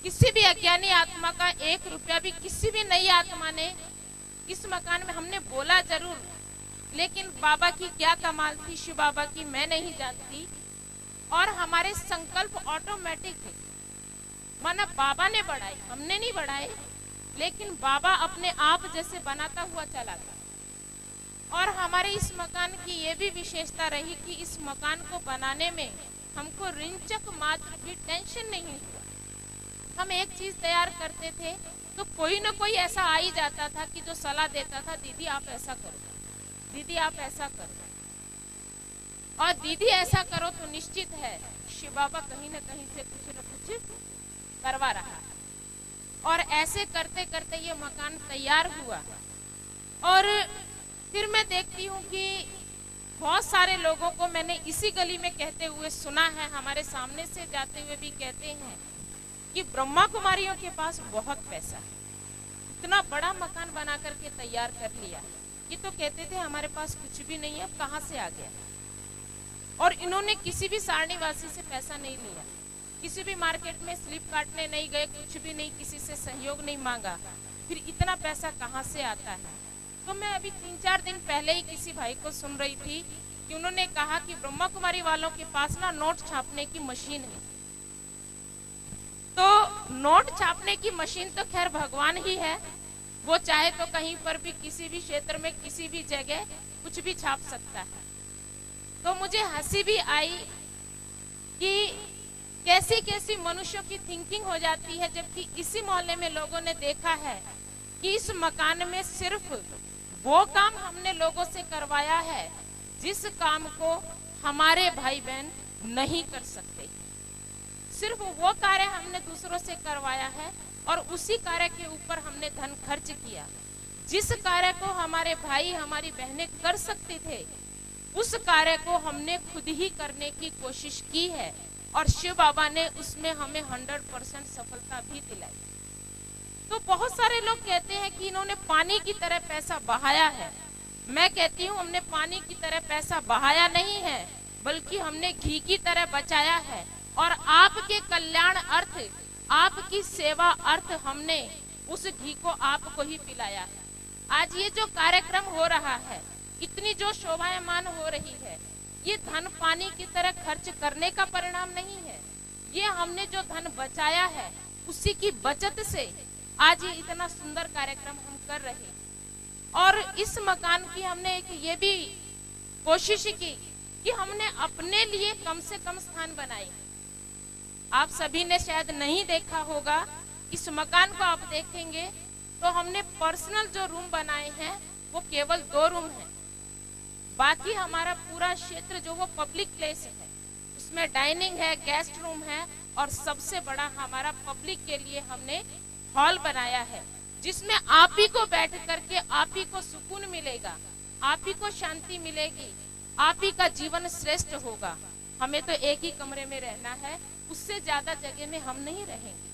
किसी भी अज्ञानी आत्मा का 1 रुपया भी किसी भी नई आत्मा ने इस मकान में, हमने बोला जरूर, लेकिन बाबा की क्या कमाल थी, शिव बाबा की, मैं नहीं जानती। और हमारे संकल्प ऑटोमेटिक थे, माना बाबा ने बढ़ाए, हमने नहीं बढ़ाए, लेकिन बाबा अपने आप जैसे बनाता हुआ चला गया। और हमारे इस मकान की ये भी विशेषता रही कि इस मकान को बनाने में हमको रिंचक मात्र भी टेंशन नहीं हुआ। हम एक चीज तैयार करते थे तो कोई ना कोई ऐसा आ ही जाता था कि जो सलाह देता था, दीदी आप ऐसा करो, दीदी आप ऐसा करो। और दीदी ऐसा करो तो निश्चित है शिव बाबा कहीं ना कहीं से कुछ न कुछ करवा रहा है। और ऐसे करते करते ये मकान तैयार हुआ। और फिर मैं देखती हूँ कि बहुत सारे लोगों को मैंने इसी गली में कहते हुए सुना है, हमारे सामने से जाते हुए भी कहते हैं कि ब्रह्मा कुमारियों के पास बहुत पैसा है, इतना बड़ा मकान बना करके तैयार कर लिया। ये तो कहते थे हमारे पास कुछ भी नहीं है, अब कहाँ से आ गया। और इन्होंने किसी भी सारनीवासी से पैसा नहीं लिया, किसी भी मार्केट में स्लिप काटने नहीं गए, कुछ भी नहीं, किसी से सहयोग नहीं मांगा। फिर इतना पैसा कहाँ से आता है। तो मैं अभी 3-4 दिन पहले ही किसी भाई को सुन रही थी कि उन्होंने कहा कि ब्रह्मा कुमारी वालों के पास ना नोट छापने की मशीन है। तो नोट छापने की मशीन तो खैर भगवान ही है, वो चाहे तो कहीं पर भी किसी भी क्षेत्र में किसी भी जगह कुछ भी छाप सकता है। तो मुझे हंसी भी आई कि कैसी कैसी मनुष्यों की थिंकिंग हो जाती है, जबकि इसी मोहल्ले में लोगों ने देखा है कि इस मकान में सिर्फ वो काम हमने लोगों से करवाया है जिस काम को हमारे भाई बहन नहीं कर सकते। सिर्फ वो कार्य हमने दूसरों से करवाया है और उसी कार्य के ऊपर हमने धन खर्च किया। जिस कार्य को हमारे भाई हमारी बहनें कर सकते थे उस कार्य को हमने खुद ही करने की कोशिश की है और शिव बाबा ने उसमें हमें 100% सफलता भी दिलाई। तो बहुत सारे लोग कहते हैं कि इन्होंने पानी की तरह पैसा बहाया है। मैं कहती हूँ हमने पानी की तरह पैसा बहाया नहीं है, बल्कि हमने घी की तरह बचाया है और आपके कल्याण अर्थ, आपकी सेवा अर्थ हमने उस घी को आपको ही पिलाया है। आज ये जो कार्यक्रम हो रहा है, इतनी जो शोभायमान हो रही है, ये धन पानी की तरह खर्च करने का परिणाम नहीं है। ये हमने जो धन बचाया है उसी की बचत से आज ये इतना सुंदर कार्यक्रम हम कर रहे हैं। और इस मकान की हमने एक ये भी कोशिश की कि हमने अपने लिए कम से कम स्थान बनाए। आप सभी ने शायद नहीं देखा होगा, इस मकान को आप देखेंगे तो हमने पर्सनल जो रूम बनाए हैं वो केवल 2 रूम हैं। बाकी हमारा पूरा क्षेत्र जो वो पब्लिक प्लेस है, उसमें डाइनिंग है, गेस्ट रूम है और सबसे बड़ा हमारा पब्लिक के लिए हमने हॉल बनाया है, जिसमें आप ही को बैठ करके आप ही को सुकून मिलेगा, आप ही को शांति मिलेगी, आप ही का जीवन श्रेष्ठ होगा। हमें तो एक ही कमरे में रहना है, उससे ज्यादा जगह में हम नहीं रहेंगे।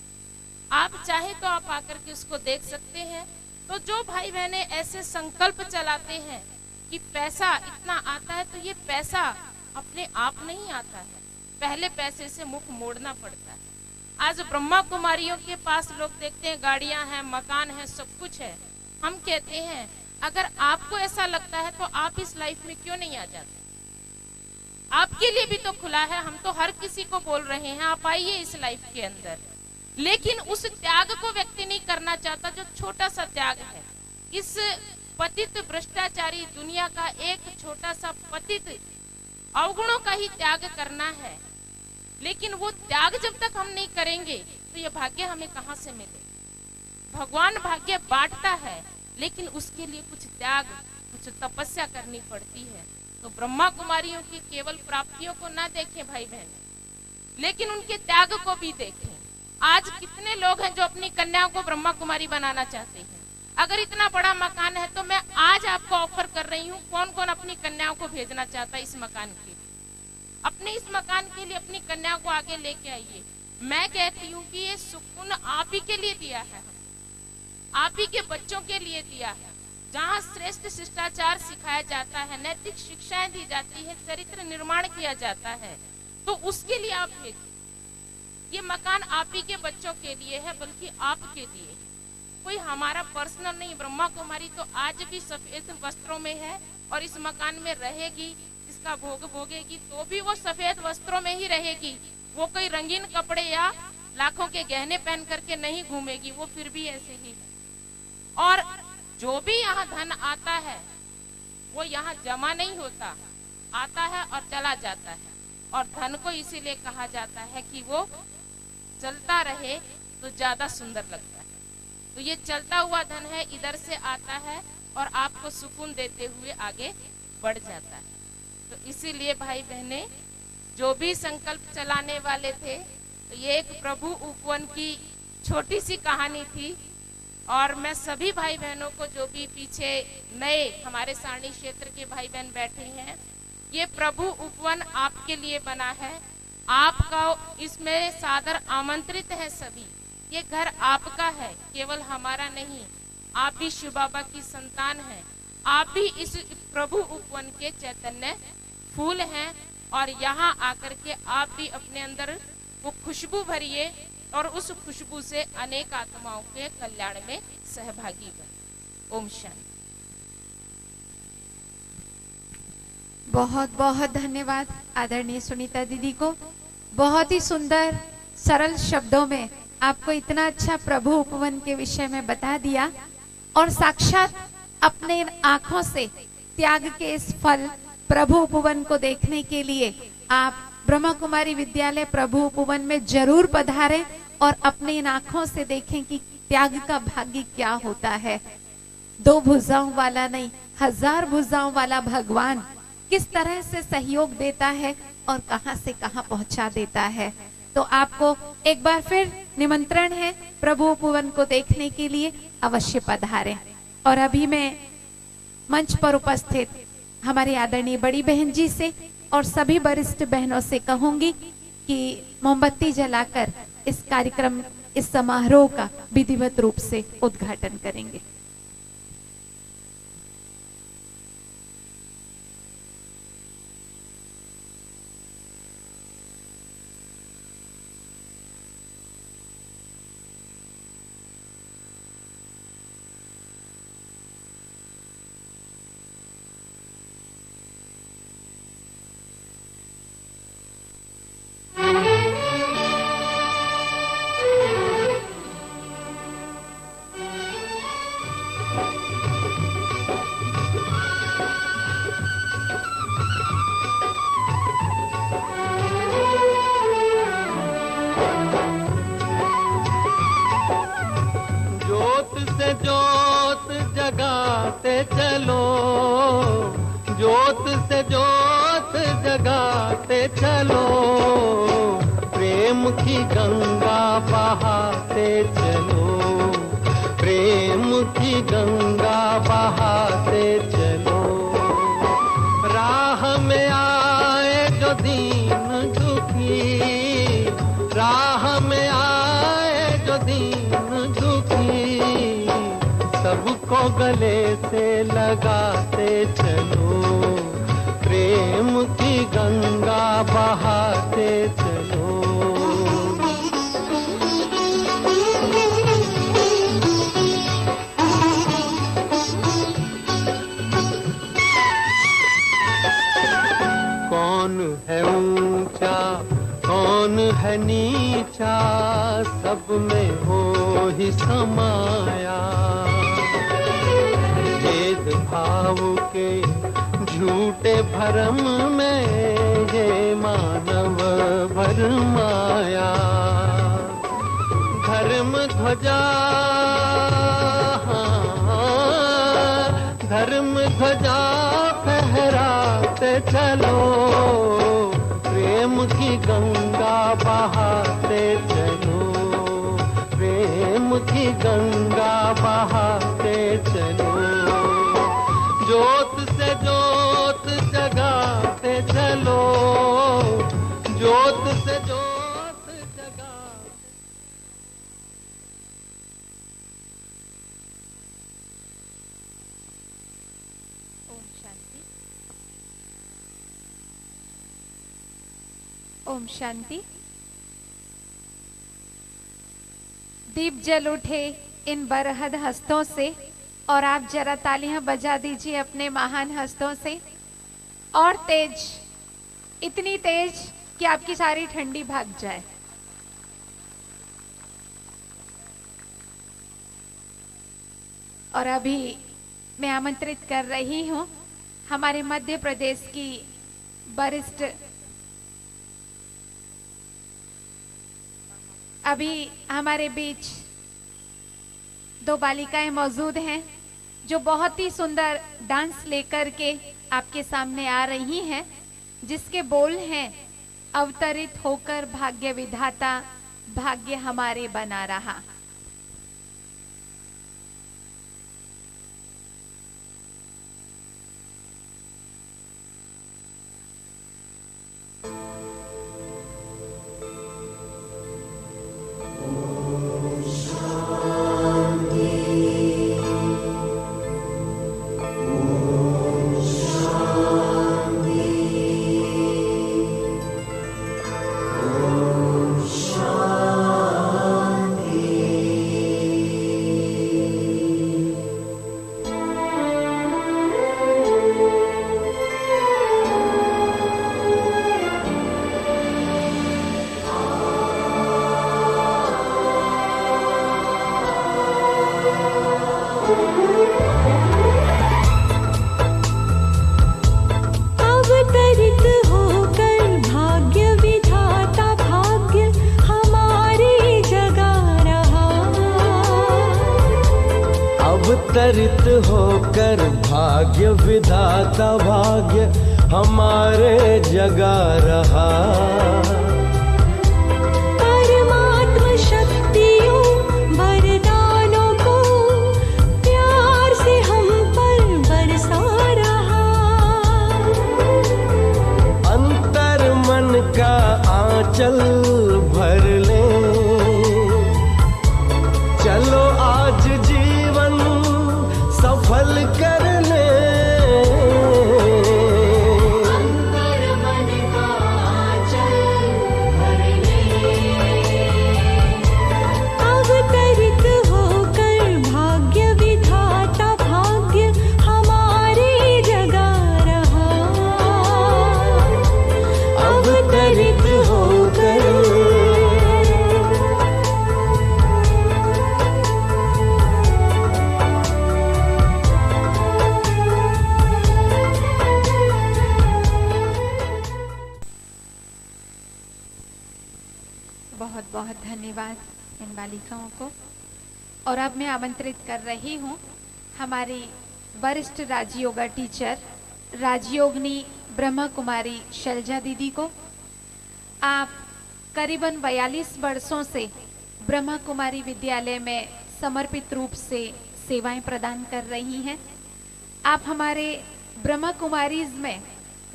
आप चाहे तो आप आकर के उसको देख सकते हैं। तो जो भाई बहने ऐसे संकल्प चलाते हैं कि पैसा इतना आता है, तो ये पैसा अपने आप नहीं आता है, पहले पैसे से मुख मोड़ना पड़ता है। आज ब्रह्मा कुमारियों के पास लोग देखते हैं गाड़ियां हैं, मकान है, सब कुछ है। हम कहते हैं अगर आपको ऐसा लगता है तो आप इस लाइफ में क्यों नहीं आ जाते। आपके लिए भी तो खुला है, हम तो हर किसी को बोल रहे हैं आप आइए इस लाइफ के अंदर। लेकिन उस त्याग को व्यक्ति नहीं करना चाहता जो छोटा सा त्याग है। इस पतित भ्रष्टाचारी दुनिया का एक छोटा सा पतित अवगुणों का ही त्याग करना है। लेकिन वो त्याग जब तक हम नहीं करेंगे तो ये भाग्य हमें कहां से मिले। भगवान भाग्य बांटता है, लेकिन उसके लिए कुछ त्याग, कुछ तपस्या करनी पड़ती है। तो ब्रह्मा कुमारियों की केवल प्राप्तियों को ना देखें भाई बहन, लेकिन उनके त्याग को भी देखें। आज कितने लोग हैं जो अपनी कन्याओं को ब्रह्मा कुमारी बनाना चाहते हैं। अगर इतना बड़ा मकान है तो मैं आज आपको ऑफर कर रही हूँ, कौन कौन अपनी कन्याओं को भेजना चाहता है इस मकान के लिए, अपने इस मकान के लिए अपनी कन्याओं को आगे लेके आइए। मैं कहती हूँ कि ये सुकून आप ही के लिए दिया है, आप ही के बच्चों के लिए दिया है, जहाँ श्रेष्ठ शिष्टाचार सिखाया जाता है, नैतिक शिक्षाएं दी जाती है, चरित्र निर्माण किया जाता है, तो उसके लिए आप भेजिए। ये मकान आप ही के बच्चों के लिए है, बल्कि आपके लिए, कोई हमारा पर्सनल नहीं। ब्रह्मा कुमारी तो आज भी सफेद वस्त्रों में है और इस मकान में रहेगी, इसका भोग भोगेगी तो भी वो सफेद वस्त्रों में ही रहेगी। वो कोई रंगीन कपड़े या लाखों के गहने पहन करके नहीं घूमेगी, वो फिर भी ऐसे ही है। और जो भी यहाँ धन आता है वो यहाँ जमा नहीं होता, आता है और चला जाता है। और धन को इसीलिए कहा जाता है कि वो चलता रहे तो ज्यादा सुंदर लगता है। तो ये चलता हुआ धन है, इधर से आता है और आपको सुकून देते हुए आगे बढ़ जाता है। तो इसीलिए भाई बहने, जो भी संकल्प चलाने वाले थे, तो ये एक प्रभु उपवन की छोटी सी कहानी थी। और मैं सभी भाई बहनों को, जो भी पीछे नए हमारे सारणी क्षेत्र के भाई बहन बैठे हैं, ये प्रभु उपवन आपके लिए बना है, आपका इसमें सादर आमंत्रित है सभी। ये घर आपका है, केवल हमारा नहीं। आप भी शिव बाबा की संतान हैं, आप भी इस प्रभु उपवन के चैतन्य फूल हैं। और यहाँ आकर के आप भी अपने अंदर वो खुशबू भरिए और उस खुशबू से अनेक आत्माओं के कल्याण में सहभागी बने। ओम शांति। बहुत बहुत धन्यवाद आदरणीय सुनीता दीदी को। बहुत ही सुंदर सरल शब्दों में आपको इतना अच्छा प्रभु उपवन के विषय में बता दिया और साक्षात अपने आंखों से त्याग के इस फल प्रभु उपवन को देखने के लिए आप ब्रह्मा कुमारी विद्यालय प्रभु उपवन में जरूर पधारें और अपनी इन आंखों से देखें कि त्याग का भाग्य क्या होता है। दो भुजाओं वाला नहीं, 1000 भुजाओं वाला भगवान किस तरह से सहयोग देता है और कहां से कहां पहुंचा देता है। तो आपको एक बार फिर निमंत्रण है प्रभु उपवन को देखने के लिए, अवश्य पधारें। और अभी मैं मंच पर उपस्थित हमारी आदरणीय बड़ी बहन जी से और सभी वरिष्ठ बहनों से कहूंगी कि मोमबत्ती जलाकर इस कार्यक्रम, इस समारोह का विधिवत रूप से उद्घाटन करेंगे। जगाते चलो, ज्योत से ज्योत जगाते चलो, प्रेम की गंगा बहाते चलो, प्रेम की गंगा बहाते चलो। राह में आए जो दीन दुखी, राह में आए जो दीन दुखी, सबको गले से लगाते चलो, प्रेम की गंगा बहाते चलो। कौन है ऊंचा कौन है नीचा, सब में हो ही समाया, भेद भाव के झूठे भरम में ये मानव भरमाया। धर्म ध्वजा प्रेम की गंगा बहाते चलो, प्रेम की गंगा बहाते चलो, ज्योत से ज्योत जगाते चलो, ज्योत से ज्योत जगा। ओम शांति। ओम शांति। दीप जल उठे इन बरहद हस्तों से, और आप जरा तालियां बजा दीजिए अपने महान हस्तों से। और तेज, इतनी तेज कि आपकी सारी ठंडी भाग जाए। और अभी मैं आमंत्रित कर रही हूं हमारे मध्य प्रदेश की वरिष्ठ, अभी हमारे बीच दो बालिकाएं मौजूद हैं जो बहुत ही सुंदर डांस लेकर के आपके सामने आ रही हैं, जिसके बोल हैं अवतरित होकर भाग्य विधाता भाग्य हमारे बना रहा। अवतरित होकर भाग्य विधाता भाग्य हमारे जगा रहा। परमात्मा शक्तियों वरदानों को प्यार से हम पर बरसा रहा। अंतर मन का आंचल भर ले, चलो आज जीवन सफल कर ले। अंतर मन का आंचल भर ले, अवतरित होकर भाग्य विधाता भाग्य हमारे जगा रहा। अवतरित होकर बहुत बहुत धन्यवाद इन बालिकाओं को। और अब मैं आमंत्रित कर रही हूं हमारी वरिष्ठ राजयोगा टीचर राजयोगिनी ब्रह्मा कुमारी शैलजा दीदी को। आप करीबन 42 वर्षों से ब्रह्मा कुमारी विद्यालय में समर्पित रूप से सेवाएं प्रदान कर रही हैं। आप हमारे ब्रह्मा कुमारीज में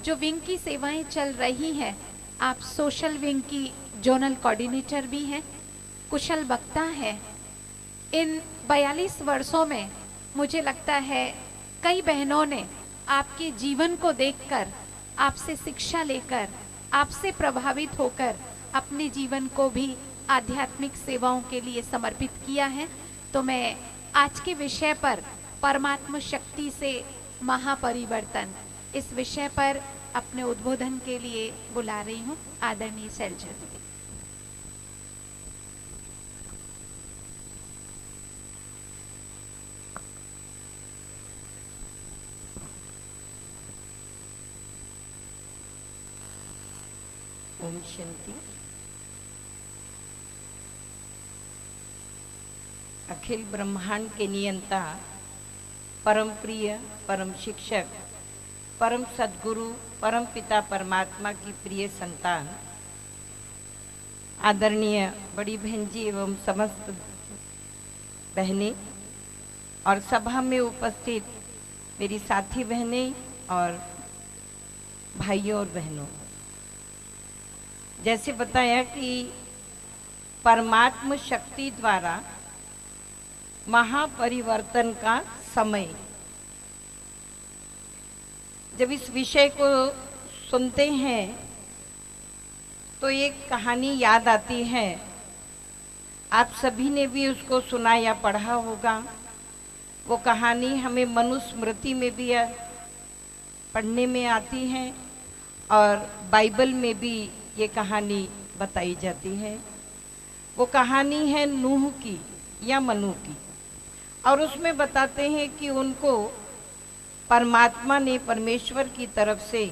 जो विंग की सेवाएं चल रही हैं, आप सोशल विंग की जोनल कोऑर्डिनेटर भी हैं, कुशल वक्ता है। इन 42 वर्षों में मुझे लगता है कई बहनों ने आपके जीवन को देखकर, आपसे शिक्षा लेकर, आपसे प्रभावित होकर अपने जीवन को भी आध्यात्मिक सेवाओं के लिए समर्पित किया है। तो मैं आज के विषय पर परमात्मा शक्ति से महापरिवर्तन, इस विषय पर अपने उद्बोधन के लिए बुला रही हूँ आदरणीय शैलजा दीदी। ओम शांति। अखिल ब्रह्मांड के नियंता, परम प्रिय, परम शिक्षक, परम सद्गुरु, परम पिता परमात्मा की प्रिय संतान आदरणीय बड़ी बहन जी एवं समस्त बहनें और सभा में उपस्थित मेरी साथी बहनें और भाइयों और बहनों, जैसे बताया कि परमात्म शक्ति द्वारा महापरिवर्तन का समय, जब इस विषय को सुनते हैं तो एक कहानी याद आती है। आप सभी ने भी उसको सुना या पढ़ा होगा। वो कहानी हमें मनुस्मृति में भी पढ़ने में आती है और बाइबल में भी ये कहानी बताई जाती है। वो कहानी है नूह की या मनु की, और उसमें बताते हैं कि उनको परमात्मा ने, परमेश्वर की तरफ से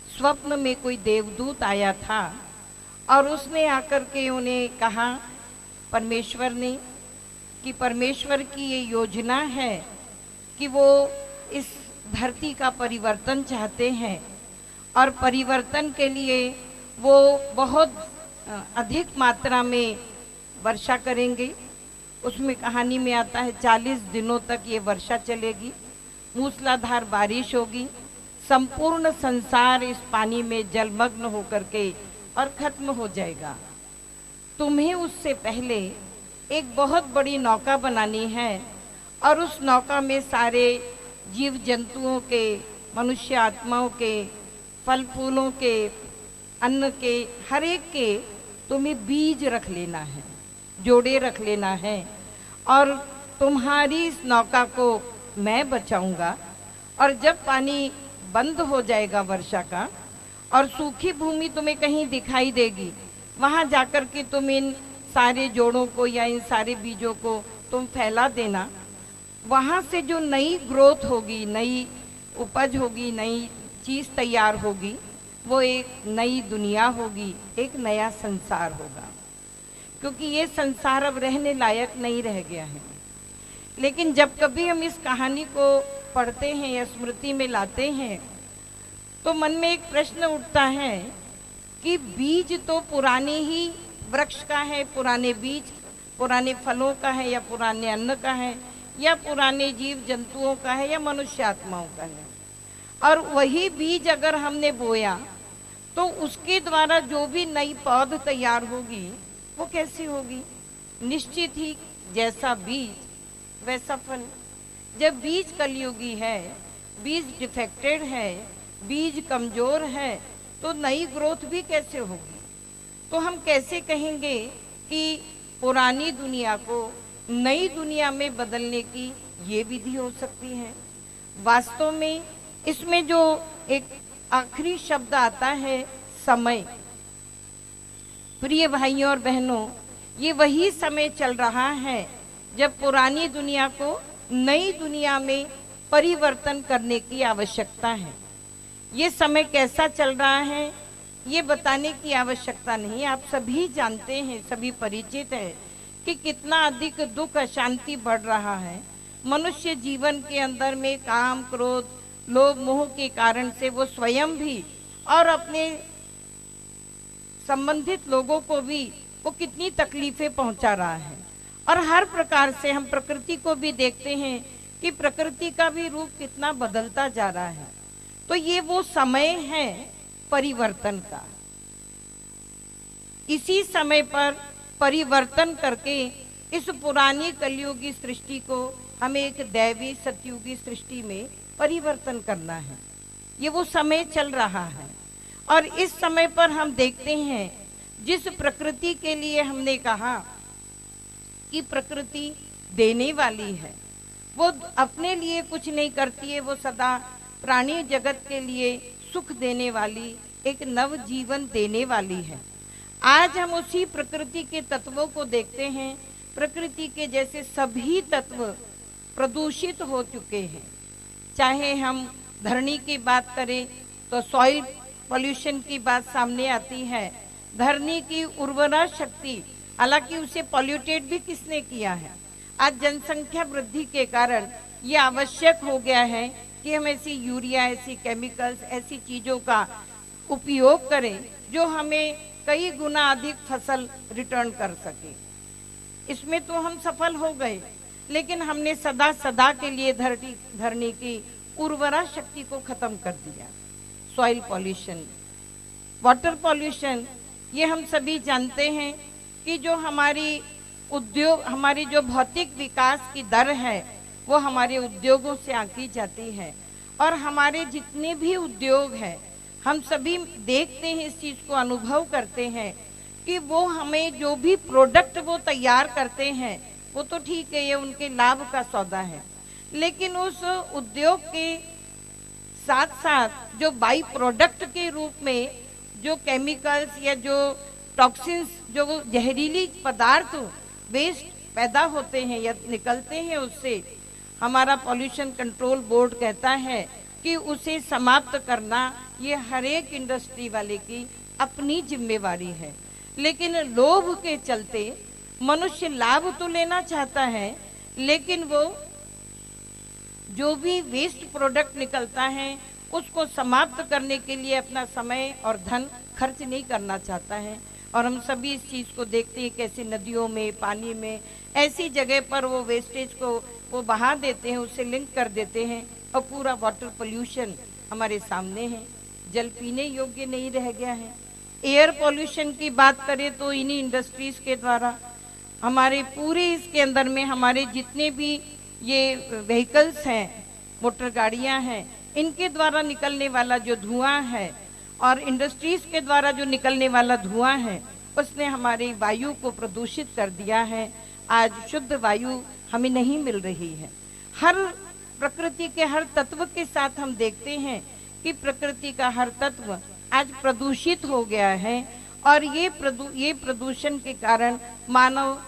स्वप्न में कोई देवदूत आया था और उसने आकर के उन्हें कहा, परमेश्वर ने, कि परमेश्वर की ये योजना है कि वो इस धरती का परिवर्तन चाहते हैं और परिवर्तन के लिए वो बहुत अधिक मात्रा में वर्षा करेंगे। उसमें कहानी में आता है 40 दिनों तक ये वर्षा चलेगी, मूसलाधार बारिश होगी, संपूर्ण संसार इस पानी में जलमग्न होकर के और खत्म हो जाएगा। तुम्हें उससे पहले एक बहुत बड़ी नौका बनानी है और उस नौका में सारे जीव जंतुओं के, मनुष्य आत्माओं के, फल फूलों के, अन्न के, हर एक के तुम्हें बीज रख लेना है, जोड़े रख लेना है, और तुम्हारी इस नौका को मैं बचाऊंगा। और जब पानी बंद हो जाएगा वर्षा का और सूखी भूमि तुम्हें कहीं दिखाई देगी, वहां जाकर के तुम इन सारे जोड़ों को या इन सारे बीजों को तुम फैला देना। वहां से जो नई ग्रोथ होगी, नई उपज होगी, नई चीज तैयार होगी, वो एक नई दुनिया होगी, एक नया संसार होगा। क्योंकि ये संसार अब रहने लायक नहीं रह गया है। लेकिन जब कभी हम इस कहानी को पढ़ते हैं या स्मृति में लाते हैं तो मन में एक प्रश्न उठता है कि बीज तो पुराने ही वृक्ष का है, पुराने बीज, पुराने फलों का है, या पुराने अन्न का है, या पुराने जीव जंतुओं का है, या मनुष्य आत्माओं का है। और वही बीज अगर हमने बोया तो उसके द्वारा जो भी नई पौध तैयार होगी वो कैसी होगी? निश्चित ही जैसा बीज वैसा फल। जब बीज कलयुगी है, बीज डिफेक्टेड है, बीज कमजोर है, तो नई ग्रोथ भी कैसे होगी? तो हम कैसे कहेंगे कि पुरानी दुनिया को नई दुनिया में बदलने की ये विधि हो सकती है? वास्तव में इसमें जो एक आखिरी शब्द आता है, समय, प्रिय भाइयों और बहनों, ये वही समय चल रहा है जब पुरानी दुनिया को नई दुनिया में परिवर्तन करने की आवश्यकता है। ये समय कैसा चल रहा है ये बताने की आवश्यकता नहीं, आप सभी जानते हैं, सभी परिचित है कि कितना अधिक दुख अशांति बढ़ रहा है। मनुष्य जीवन के अंदर में काम, क्रोध, लोभ, मोह के कारण से वो स्वयं भी और अपने संबंधित लोगों को भी वो कितनी तकलीफें पहुंचा रहा है। और हर प्रकार से हम प्रकृति को भी देखते हैं कि प्रकृति का भी रूप कितना बदलता जा रहा है। तो ये वो समय है परिवर्तन का। इसी समय पर परिवर्तन करके इस पुरानी कलयुगी सृष्टि को हमें एक दैवी सतयुगी सृष्टि में परिवर्तन करना है। ये वो समय चल रहा है। और इस समय पर हम देखते हैं, जिस प्रकृति के लिए हमने कहा कि प्रकृति देने वाली है, वो अपने लिए कुछ नहीं करती है, वो सदा प्राणी जगत के लिए सुख देने वाली, एक नव जीवन देने वाली है। आज हम उसी प्रकृति के तत्वों को देखते हैं। प्रकृति के जैसे सभी तत्व प्रदूषित हो चुके हैं। चाहे हम धरनी की बात करें तो सॉइल पॉल्यूशन की बात सामने आती है। धरनी की उर्वरा शक्ति, हालांकि उसे पॉल्यूटेड भी किसने किया है? आज जनसंख्या वृद्धि के कारण ये आवश्यक हो गया है कि हम ऐसी यूरिया, ऐसी केमिकल्स, ऐसी चीजों का उपयोग करें जो हमें कई गुना अधिक फसल रिटर्न कर सके। इसमें तो हम सफल हो गए, लेकिन हमने सदा सदा के लिए धरनी की उर्वरा शक्ति को खत्म कर दिया। सॉइल पॉल्यूशन, वाटर पॉल्यूशन, ये हम सभी जानते हैं कि जो हमारी जो भौतिक विकास की दर है वो हमारे उद्योगों से आंकी जाती है। और हमारे जितने भी उद्योग हैं, हम सभी देखते हैं, इस चीज को अनुभव करते हैं कि वो हमें जो भी प्रोडक्ट वो तैयार करते हैं वो तो ठीक है, ये उनके लाभ का सौदा है, लेकिन उस उद्योग के साथ साथ जो बाई प्रोडक्ट के रूप में जो केमिकल्स या जो टॉक्सिन्स, जो जहरीली पदार्थ वेस्ट पैदा होते हैं या निकलते हैं, उससे हमारा पॉल्यूशन कंट्रोल बोर्ड कहता है कि उसे समाप्त करना ये हर एक इंडस्ट्री वाले की अपनी जिम्मेवारी है। लेकिन लोभ के चलते मनुष्य लाभ तो लेना चाहता है, लेकिन वो जो भी वेस्ट प्रोडक्ट निकलता है उसको समाप्त करने के लिए अपना समय और धन खर्च नहीं करना चाहता है। और हम सभी इस चीज को देखते हैं कैसे नदियों में, पानी में, ऐसी जगह पर वो वेस्टेज को वो बहा देते हैं, उससे लिंक कर देते हैं और पूरा वाटर पोल्यूशन हमारे सामने है। जल पीने योग्य नहीं रह गया है। एयर पोल्यूशन की बात करें तो इन्हीं इंडस्ट्रीज के द्वारा हमारे पूरे इसके अंदर में हमारे जितने भी ये व्हीकल्स हैं, मोटर गाड़ियां हैं, इनके द्वारा निकलने वाला जो धुआं है और इंडस्ट्रीज के द्वारा जो निकलने वाला धुआं है, उसने हमारी वायु को प्रदूषित कर दिया है। आज शुद्ध वायु हमें नहीं मिल रही है। हर प्रकृति के हर तत्व के साथ हम देखते हैं कि प्रकृति का हर तत्व आज प्रदूषित हो गया है। और ये प्रदूषण के कारण मानव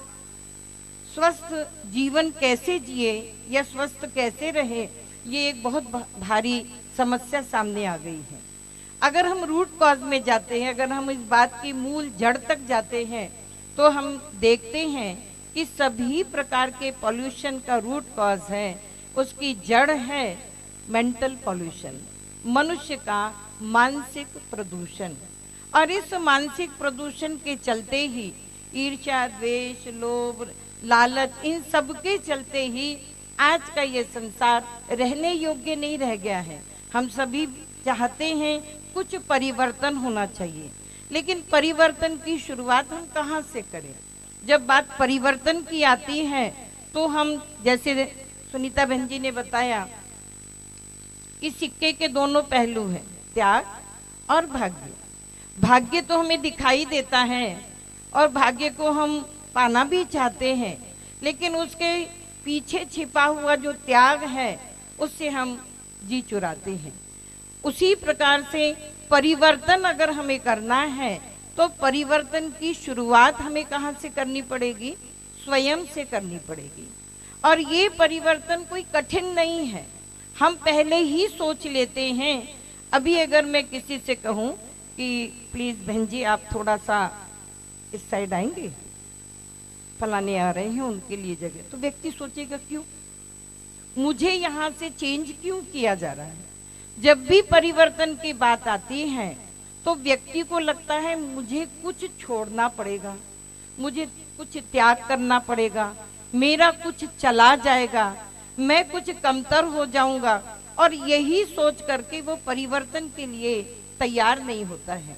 स्वस्थ जीवन कैसे जिए या स्वस्थ कैसे रहे, ये एक बहुत भारी समस्या सामने आ गई है। अगर हम रूट कॉज में जाते हैं, अगर हम इस बात की मूल जड़ तक जाते हैं, तो हम देखते हैं कि सभी प्रकार के पॉल्यूशन का रूट कॉज है, उसकी जड़ है मेंटल पॉल्यूशन, मनुष्य का मानसिक प्रदूषण। और इस मानसिक प्रदूषण के चलते ही ईर्ष्या, द्वेष, लोभ, लालच, इन सब के चलते ही आज का ये संसार रहने योग्य नहीं रह गया है। हम सभी चाहते हैं कुछ परिवर्तन होना चाहिए, लेकिन परिवर्तन की शुरुआत हम कहाँ से करें? जब बात परिवर्तन की आती है तो हम, जैसे सुनीता बहन जी ने बताया कि सिक्के के दोनों पहलू हैं, त्याग और भाग्य। भाग्य तो हमें दिखाई देता है और भाग्य को हम पाना भी चाहते हैं, लेकिन उसके पीछे छिपा हुआ जो त्याग है उससे हम जी चुराते हैं। उसी प्रकार से परिवर्तन अगर हमें करना है तो परिवर्तन की शुरुआत हमें कहाँ से करनी पड़ेगी? स्वयं से करनी पड़ेगी। और ये परिवर्तन कोई कठिन नहीं है, हम पहले ही सोच लेते हैं। अभी अगर मैं किसी से कहूँ कि प्लीज बहन जी आप थोड़ा सा इस साइड आएंगे, फलाने आ रहे हैं उनके लिए जगह, तो व्यक्ति सोचेगा क्यों, मुझे यहाँ से चेंज क्यों किया जा रहा है? जब भी परिवर्तन की बात आती है तो व्यक्ति को लगता है मुझे कुछ छोड़ना पड़ेगा, मुझे कुछ त्याग करना पड़ेगा, मेरा कुछ चला जाएगा, मैं कुछ कमतर हो जाऊंगा, और यही सोच करके वो परिवर्तन के लिए तैयार नहीं होता है।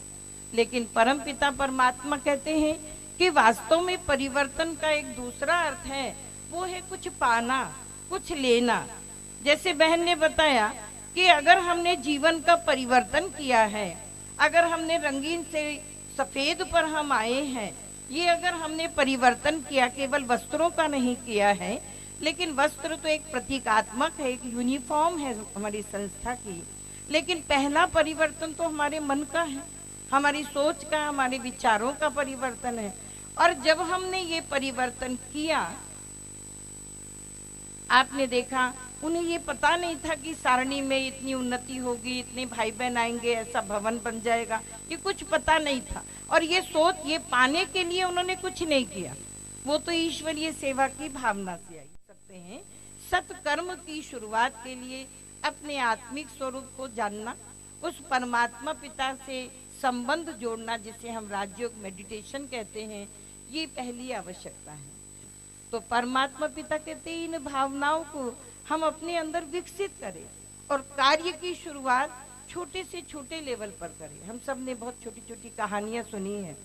लेकिन परमपिता परमात्मा कहते हैं कि वास्तव में परिवर्तन का एक दूसरा अर्थ है, वो है कुछ पाना, कुछ लेना। जैसे बहन ने बताया कि अगर हमने जीवन का परिवर्तन किया है, अगर हमने रंगीन से सफेद पर हम आए हैं, ये अगर हमने परिवर्तन किया, केवल वस्त्रों का नहीं किया है, लेकिन वस्त्र तो एक प्रतीकात्मक है, एक यूनिफॉर्म है हमारी संस्था की, लेकिन पहला परिवर्तन तो हमारे मन का है, हमारी सोच का, हमारे विचारों का परिवर्तन है। और जब हमने ये परिवर्तन किया, आपने देखा उन्हें ये पता नहीं था कि सारणी में इतनी उन्नति होगी, इतने भाई बहन आएंगे, ऐसा भवन बन जाएगा, ये कुछ पता नहीं था। और ये सोच, ये पाने के लिए उन्होंने कुछ नहीं किया, वो तो ईश्वरीय सेवा की भावना से आई। सकते हैं सत्कर्म की शुरुआत के लिए अपने आत्मिक स्वरूप को जानना, उस परमात्मा पिता से संबंध जोड़ना, जिसे हम राजयोग मेडिटेशन कहते हैं, ये पहली आवश्यकता है। तो परमात्मा पिता कहते हैं इन भावनाओं को हम अपने अंदर विकसित करें और कार्य की शुरुआत छोटे से छोटे लेवल पर करें। हम सब ने बहुत छोटी छोटी कहानियां सुनी है।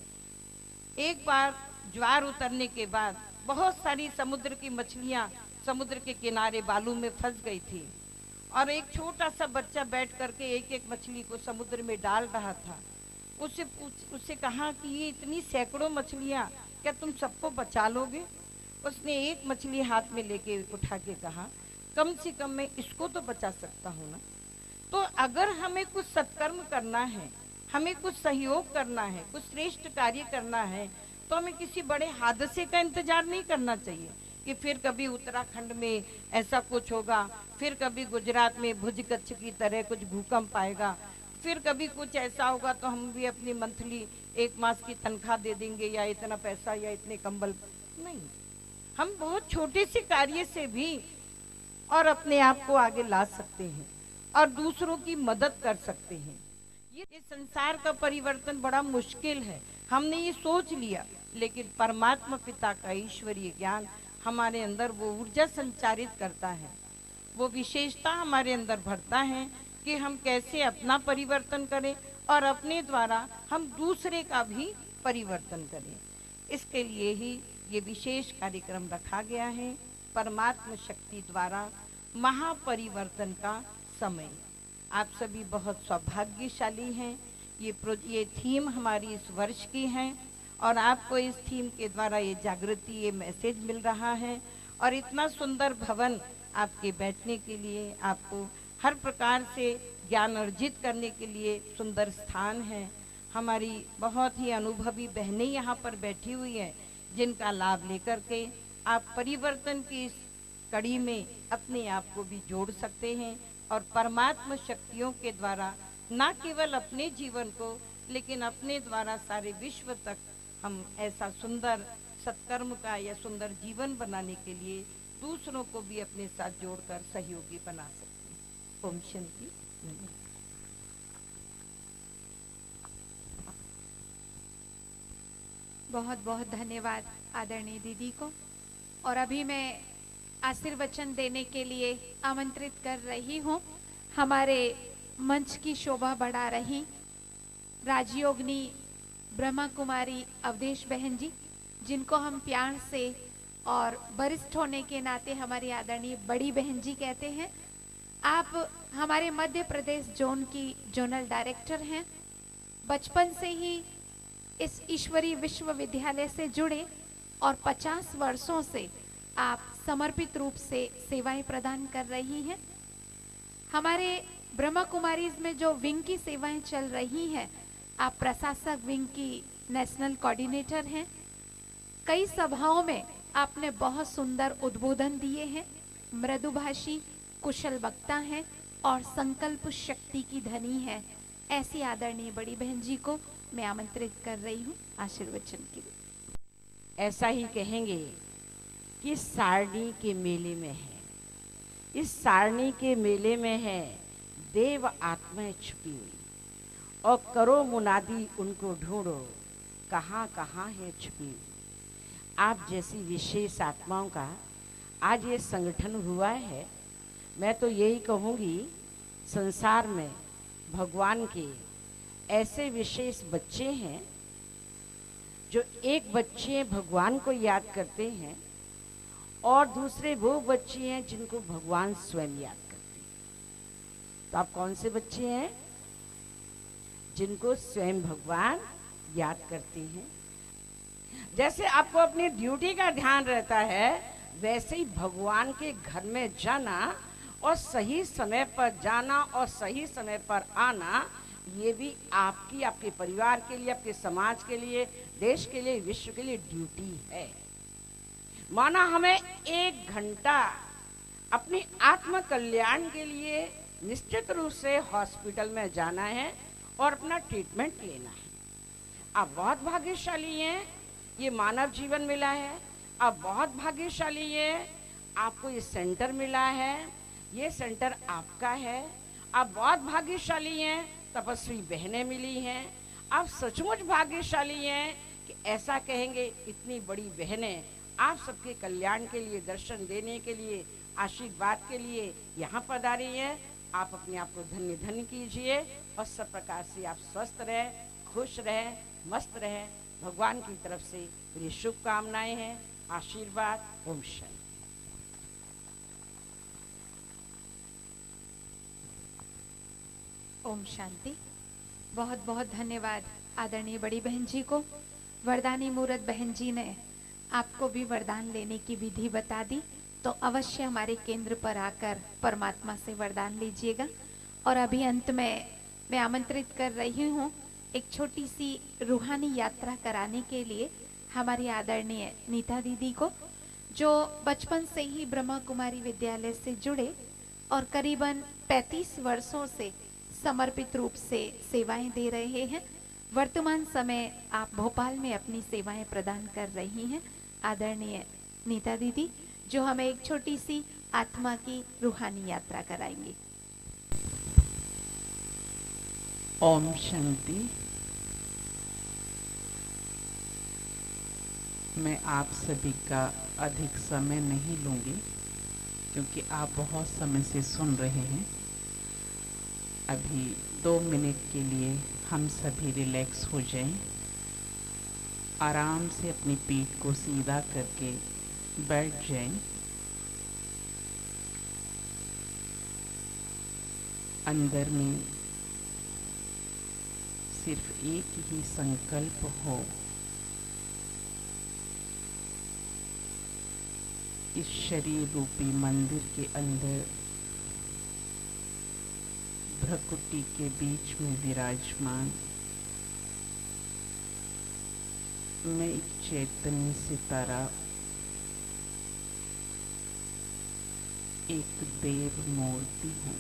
एक बार ज्वार उतरने के बाद बहुत सारी समुद्र की मछलियां समुद्र के किनारे बालू में फंस गई थी और एक छोटा सा बच्चा बैठ करके एक एक मछली को समुद्र में डाल रहा था। उससे कहा कि ये इतनी सैकड़ों मछलियां, क्या तुम सबको बचा लोगे? उसने एक मछली हाथ में लेके उठा के कहा, कम से कम मैं इसको तो बचा सकता हूँ ना। तो अगर हमें कुछ सत्कर्म करना है, हमें कुछ सहयोग करना है, कुछ श्रेष्ठ कार्य करना है, तो हमें किसी बड़े हादसे का इंतजार नहीं करना चाहिए कि फिर कभी उत्तराखंड में ऐसा कुछ होगा, फिर कभी गुजरात में भुज कच्छ की तरह कुछ भूकंप आएगा, फिर कभी कुछ ऐसा होगा तो हम भी अपनी मंथली 1 मास की तनख्वाह दे देंगे या इतना पैसा या इतने कंबल। नहीं, हम बहुत छोटे से कार्य से भी और अपने आप को आगे ला सकते हैं और दूसरों की मदद कर सकते हैं। ये संसार का परिवर्तन बड़ा मुश्किल है, हमने ये सोच लिया, लेकिन परमात्मा पिता का ईश्वरीय ज्ञान हमारे अंदर वो ऊर्जा संचारित करता है, वो विशेषता हमारे अंदर भरता है कि हम कैसे अपना परिवर्तन करें और अपने द्वारा हम दूसरे का भी परिवर्तन करें। इसके लिए ही ये विशेष कार्यक्रम रखा गया है, परमात्मा शक्ति द्वारा महापरिवर्तन का समय। आप सभी बहुत सौभाग्यशाली हैं। ये थीम हमारी इस वर्ष की है और आपको इस थीम के द्वारा ये जागृति, ये मैसेज मिल रहा है और इतना सुंदर भवन आपके बैठने के लिए, आपको हर प्रकार से ज्ञान अर्जित करने के लिए सुंदर स्थान है। हमारी बहुत ही अनुभवी बहनें यहाँ पर बैठी हुई हैं, जिनका लाभ लेकर के आप परिवर्तन की इस कड़ी में अपने आप को भी जोड़ सकते हैं और परमात्मा शक्तियों के द्वारा न केवल अपने जीवन को, लेकिन अपने द्वारा सारे विश्व तक हम ऐसा सुंदर सत्कर्म का या सुंदर जीवन बनाने के लिए दूसरों को भी अपने साथ जोड़कर सहयोगी बना सकते हैं। ओम शांति। बहुत बहुत धन्यवाद आदरणीय दीदी को। और अभी मैं आशीर्वचन देने के लिए आमंत्रित कर रही हूँ हमारे मंच की शोभा बढ़ा रही राजयोगिनी ब्रह्मा कुमारी अवधेश बहन जी, जिनको हम प्यार से और वरिष्ठ होने के नाते हमारी आदरणीय बड़ी बहन जी कहते हैं। आप हमारे मध्य प्रदेश जोन की जोनल डायरेक्टर हैं। बचपन से ही इस ईश्वरीय विश्वविद्यालय से जुड़े और 50 वर्षों से आप समर्पित रूप से सेवाएं प्रदान कर रही हैं। हमारे ब्रह्मा कुमारीज में जो विंग की सेवाएं चल रही हैं, आप प्रशासक विंग की नेशनल कोऑर्डिनेटर हैं। कई सभाओं में आपने बहुत सुंदर उद्बोधन दिए हैं, मृदुभाषी, कुशल वक्ता हैं और संकल्प शक्ति की धनी है। ऐसी आदरणीय बड़ी बहन जी को मैं आमंत्रित कर रही हूँ आशीर्वचन के लिए। ऐसा ही कहेंगे कि सारणी के मेले में है, इस सारणी के मेले में है देव आत्माएं छुपी हुई, और करो मुनादी उनको ढूंढो, कहाँ कहाँ है छुपी हुई। आप जैसी विशेष आत्माओं का आज ये संगठन हुआ है। मैं तो यही कहूँगी, संसार में भगवान के ऐसे विशेष बच्चे हैं जो एक बच्चे भगवान को याद करते हैं और दूसरे वो बच्चे हैं जिनको भगवान स्वयं याद करते हैं। तो आप कौन से बच्चे हैं? जिनको स्वयं भगवान याद करते हैं। जैसे आपको अपनी ड्यूटी का ध्यान रहता है, वैसे ही भगवान के घर में जाना और सही समय पर जाना और सही समय पर आना, ये भी आपकी, आपके परिवार के लिए, आपके समाज के लिए, देश के लिए, विश्व के लिए ड्यूटी है। माना हमें 1 घंटा अपनी आत्म कल्याण के लिए निश्चित रूप से हॉस्पिटल में जाना है और अपना ट्रीटमेंट लेना है। आप बहुत भाग्यशाली हैं, ये मानव जीवन मिला है। आप बहुत भाग्यशाली हैं, आपको ये सेंटर मिला है, ये सेंटर आपका है। आप बहुत भाग्यशाली हैं, तपस्वी बहनें मिली हैं। आप सचमुच भाग्यशाली हैं कि ऐसा कहेंगे। इतनी बड़ी बहनें आप सबके कल्याण के लिए, दर्शन देने के लिए, आशीर्वाद के लिए यहाँ पधारी हैं। आप अपने आप को धन्य धन्य कीजिए और सब प्रकार से आप स्वस्थ रहें, खुश रहें, मस्त रहें। भगवान की तरफ से मेरी शुभकामनाएं हैं, आशीर्वाद। ओम शांति। ओम शांति। बहुत बहुत धन्यवाद आदरणीय बड़ी बहन जी को। वरदानी मूरत बहन जी ने आपको भी वरदान लेने की विधि बता दी, तो अवश्य हमारे केंद्र पर आकर परमात्मा से वरदान लीजिएगा। और अभी अंत में मैं आमंत्रित कर रही हूँ एक छोटी सी रूहानी यात्रा कराने के लिए हमारी आदरणीय नीता दीदी को, जो बचपन से ही ब्रह्मा कुमारी विद्यालय से जुड़े और करीबन 35 वर्षों से समर्पित रूप से सेवाएं दे रहे हैं। वर्तमान समय आप भोपाल में अपनी सेवाएं प्रदान कर रही हैं आदरणीय नीता दीदी, जो हमें एक छोटी सी आत्मा की रूहानी यात्रा कराएंगी। ओम शांति। मैं आप सभी का अधिक समय नहीं लूंगी क्योंकि आप बहुत समय से सुन रहे हैं। अभी 2 मिनट के लिए हम सभी रिलैक्स हो जाएं, आराम से अपनी पीठ को सीधा करके बैठ जाएं। अंदर में सिर्फ एक ही संकल्प हो, इस शरीर रूपी मंदिर के अंदर भ्रकुटी के बीच में विराजमान मैं एक चैतन्य सितारा, एक देव मूर्ति हूँ।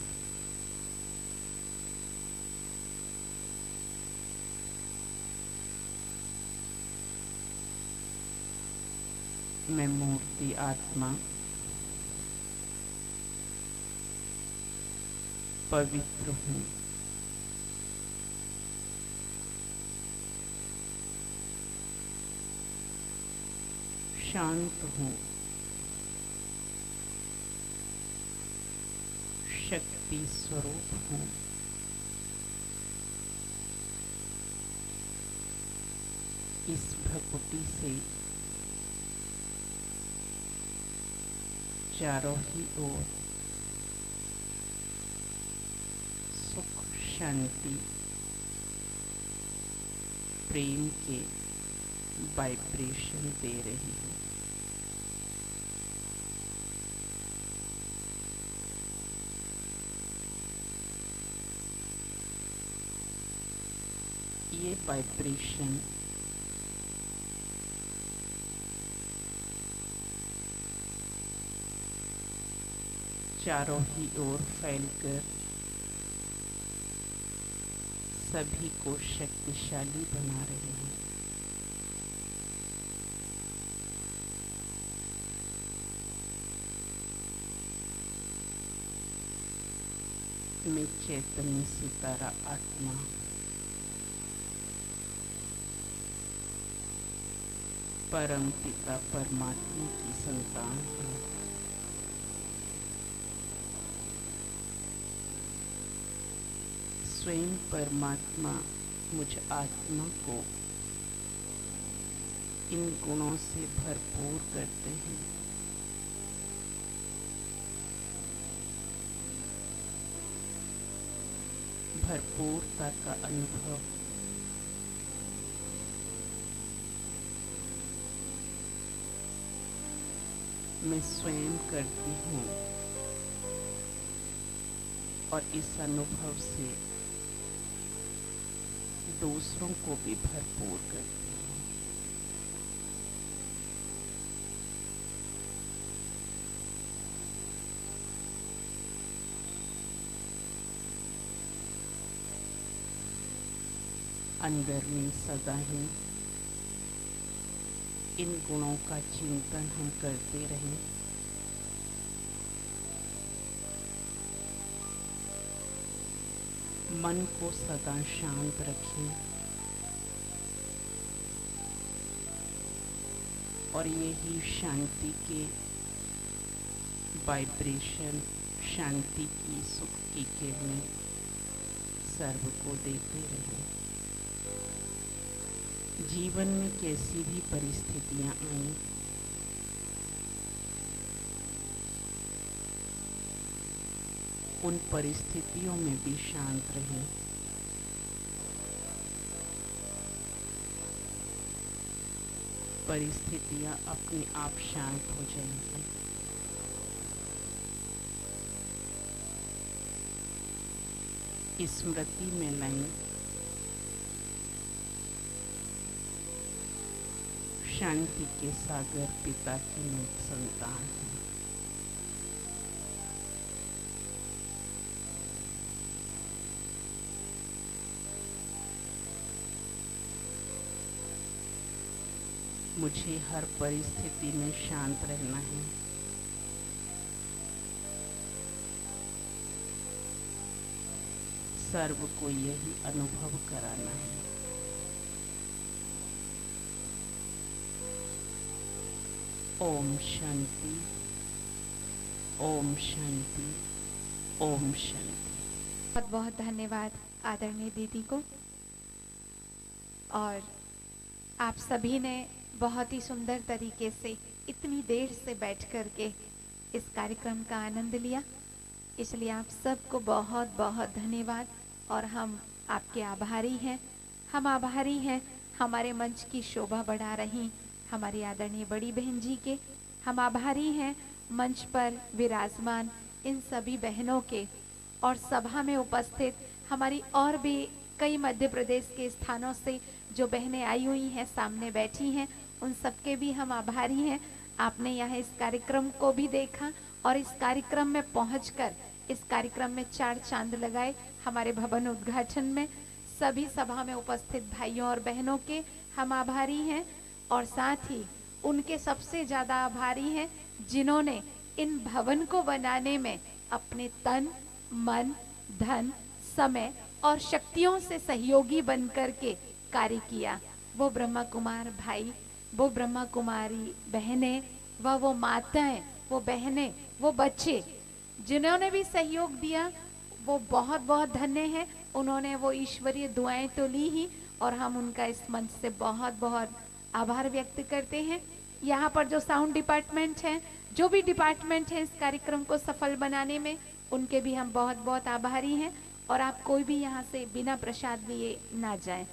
मैं मूर्ति आत्मा पवित्र हूँ। शांत हूँ। शक्ति स्वरूप हूँ। इस भ्रकुटी से चारों ही ओर सुख, शांति, प्रेम के वाइब्रेशन दे रही है। ये वाइब्रेशन चारों ही ओर फैलकर सभी को शक्तिशाली बना रहे हैं। मैं चैतन्य सितारा आत्मा परम पिता परमात्मा की संतान हूँ। स्वयं परमात्मा मुझ आत्मा को इन गुणों से भरपूर करते हैं। भरपूरता का अनुभव मैं स्वयं करती हूँ और इस अनुभव से दूसरों को भी भरपूर करती हूँ। अंदर में सदा ही इन गुणों का चिंतन हम करते रहें। मन को सदा शांत रखें। और यही शांति के वाइब्रेशन, शांति की, सुख की किरणें सर्व को देते रहे। जीवन में कैसी भी परिस्थितियां आईं, उन परिस्थितियों में भी शांत रहें। परिस्थितियां अपने आप शांत हो जाएंगी। स्मृति में लाएं शांति के सागर पिता की मैं संतान हूँ। मुझे हर परिस्थिति में शांत रहना है। सर्व को यही अनुभव कराना है। ओम शांति, ओम शांति, ओम शांति। बहुत बहुत धन्यवाद आदरणीय दीदी को। और आप सभी ने बहुत ही सुंदर तरीके से इतनी देर से बैठ कर के इस कार्यक्रम का आनंद लिया, इसलिए आप सबको बहुत बहुत धन्यवाद। और हम आपके आभारी हैं। हम आभारी हैं हमारे मंच की शोभा बढ़ा रही हमारी आदरणीय बड़ी बहन जी के। हम आभारी हैं मंच पर विराजमान इन सभी बहनों के, और सभा में उपस्थित हमारी और भी कई मध्य प्रदेश के स्थानों से जो बहनें आई हुई हैं, सामने बैठी हैं, उन सबके भी हम आभारी हैं। आपने यहाँ इस कार्यक्रम को भी देखा और इस कार्यक्रम में पहुंचकर इस कार्यक्रम में 4 चांद लगाए। हमारे भवन उद्घाटन में सभी सभा में उपस्थित भाइयों और बहनों के हम आभारी हैं, और साथ ही उनके सबसे ज्यादा आभारी हैं जिन्होंने इन भवन को बनाने में अपने तन, मन, धन, समय और शक्तियों से सहयोगी बनकर के कार्य किया। वो ब्रह्मा कुमार भाई, वो ब्रह्मा कुमारी बहनें, वो माताएं, वो बहनें, वो बच्चे जिन्होंने भी सहयोग दिया, वो बहुत बहुत धन्य हैं। उन्होंने वो ईश्वरीय दुआएं तो ली ही, और हम उनका इस मंच से बहुत बहुत आभार व्यक्त करते हैं। यहाँ पर जो साउंड डिपार्टमेंट है, जो भी डिपार्टमेंट है इस कार्यक्रम को सफल बनाने में, उनके भी हम बहुत बहुत आभारी हैं। और आप कोई भी यहाँ से बिना प्रसाद लिए ना जाएं।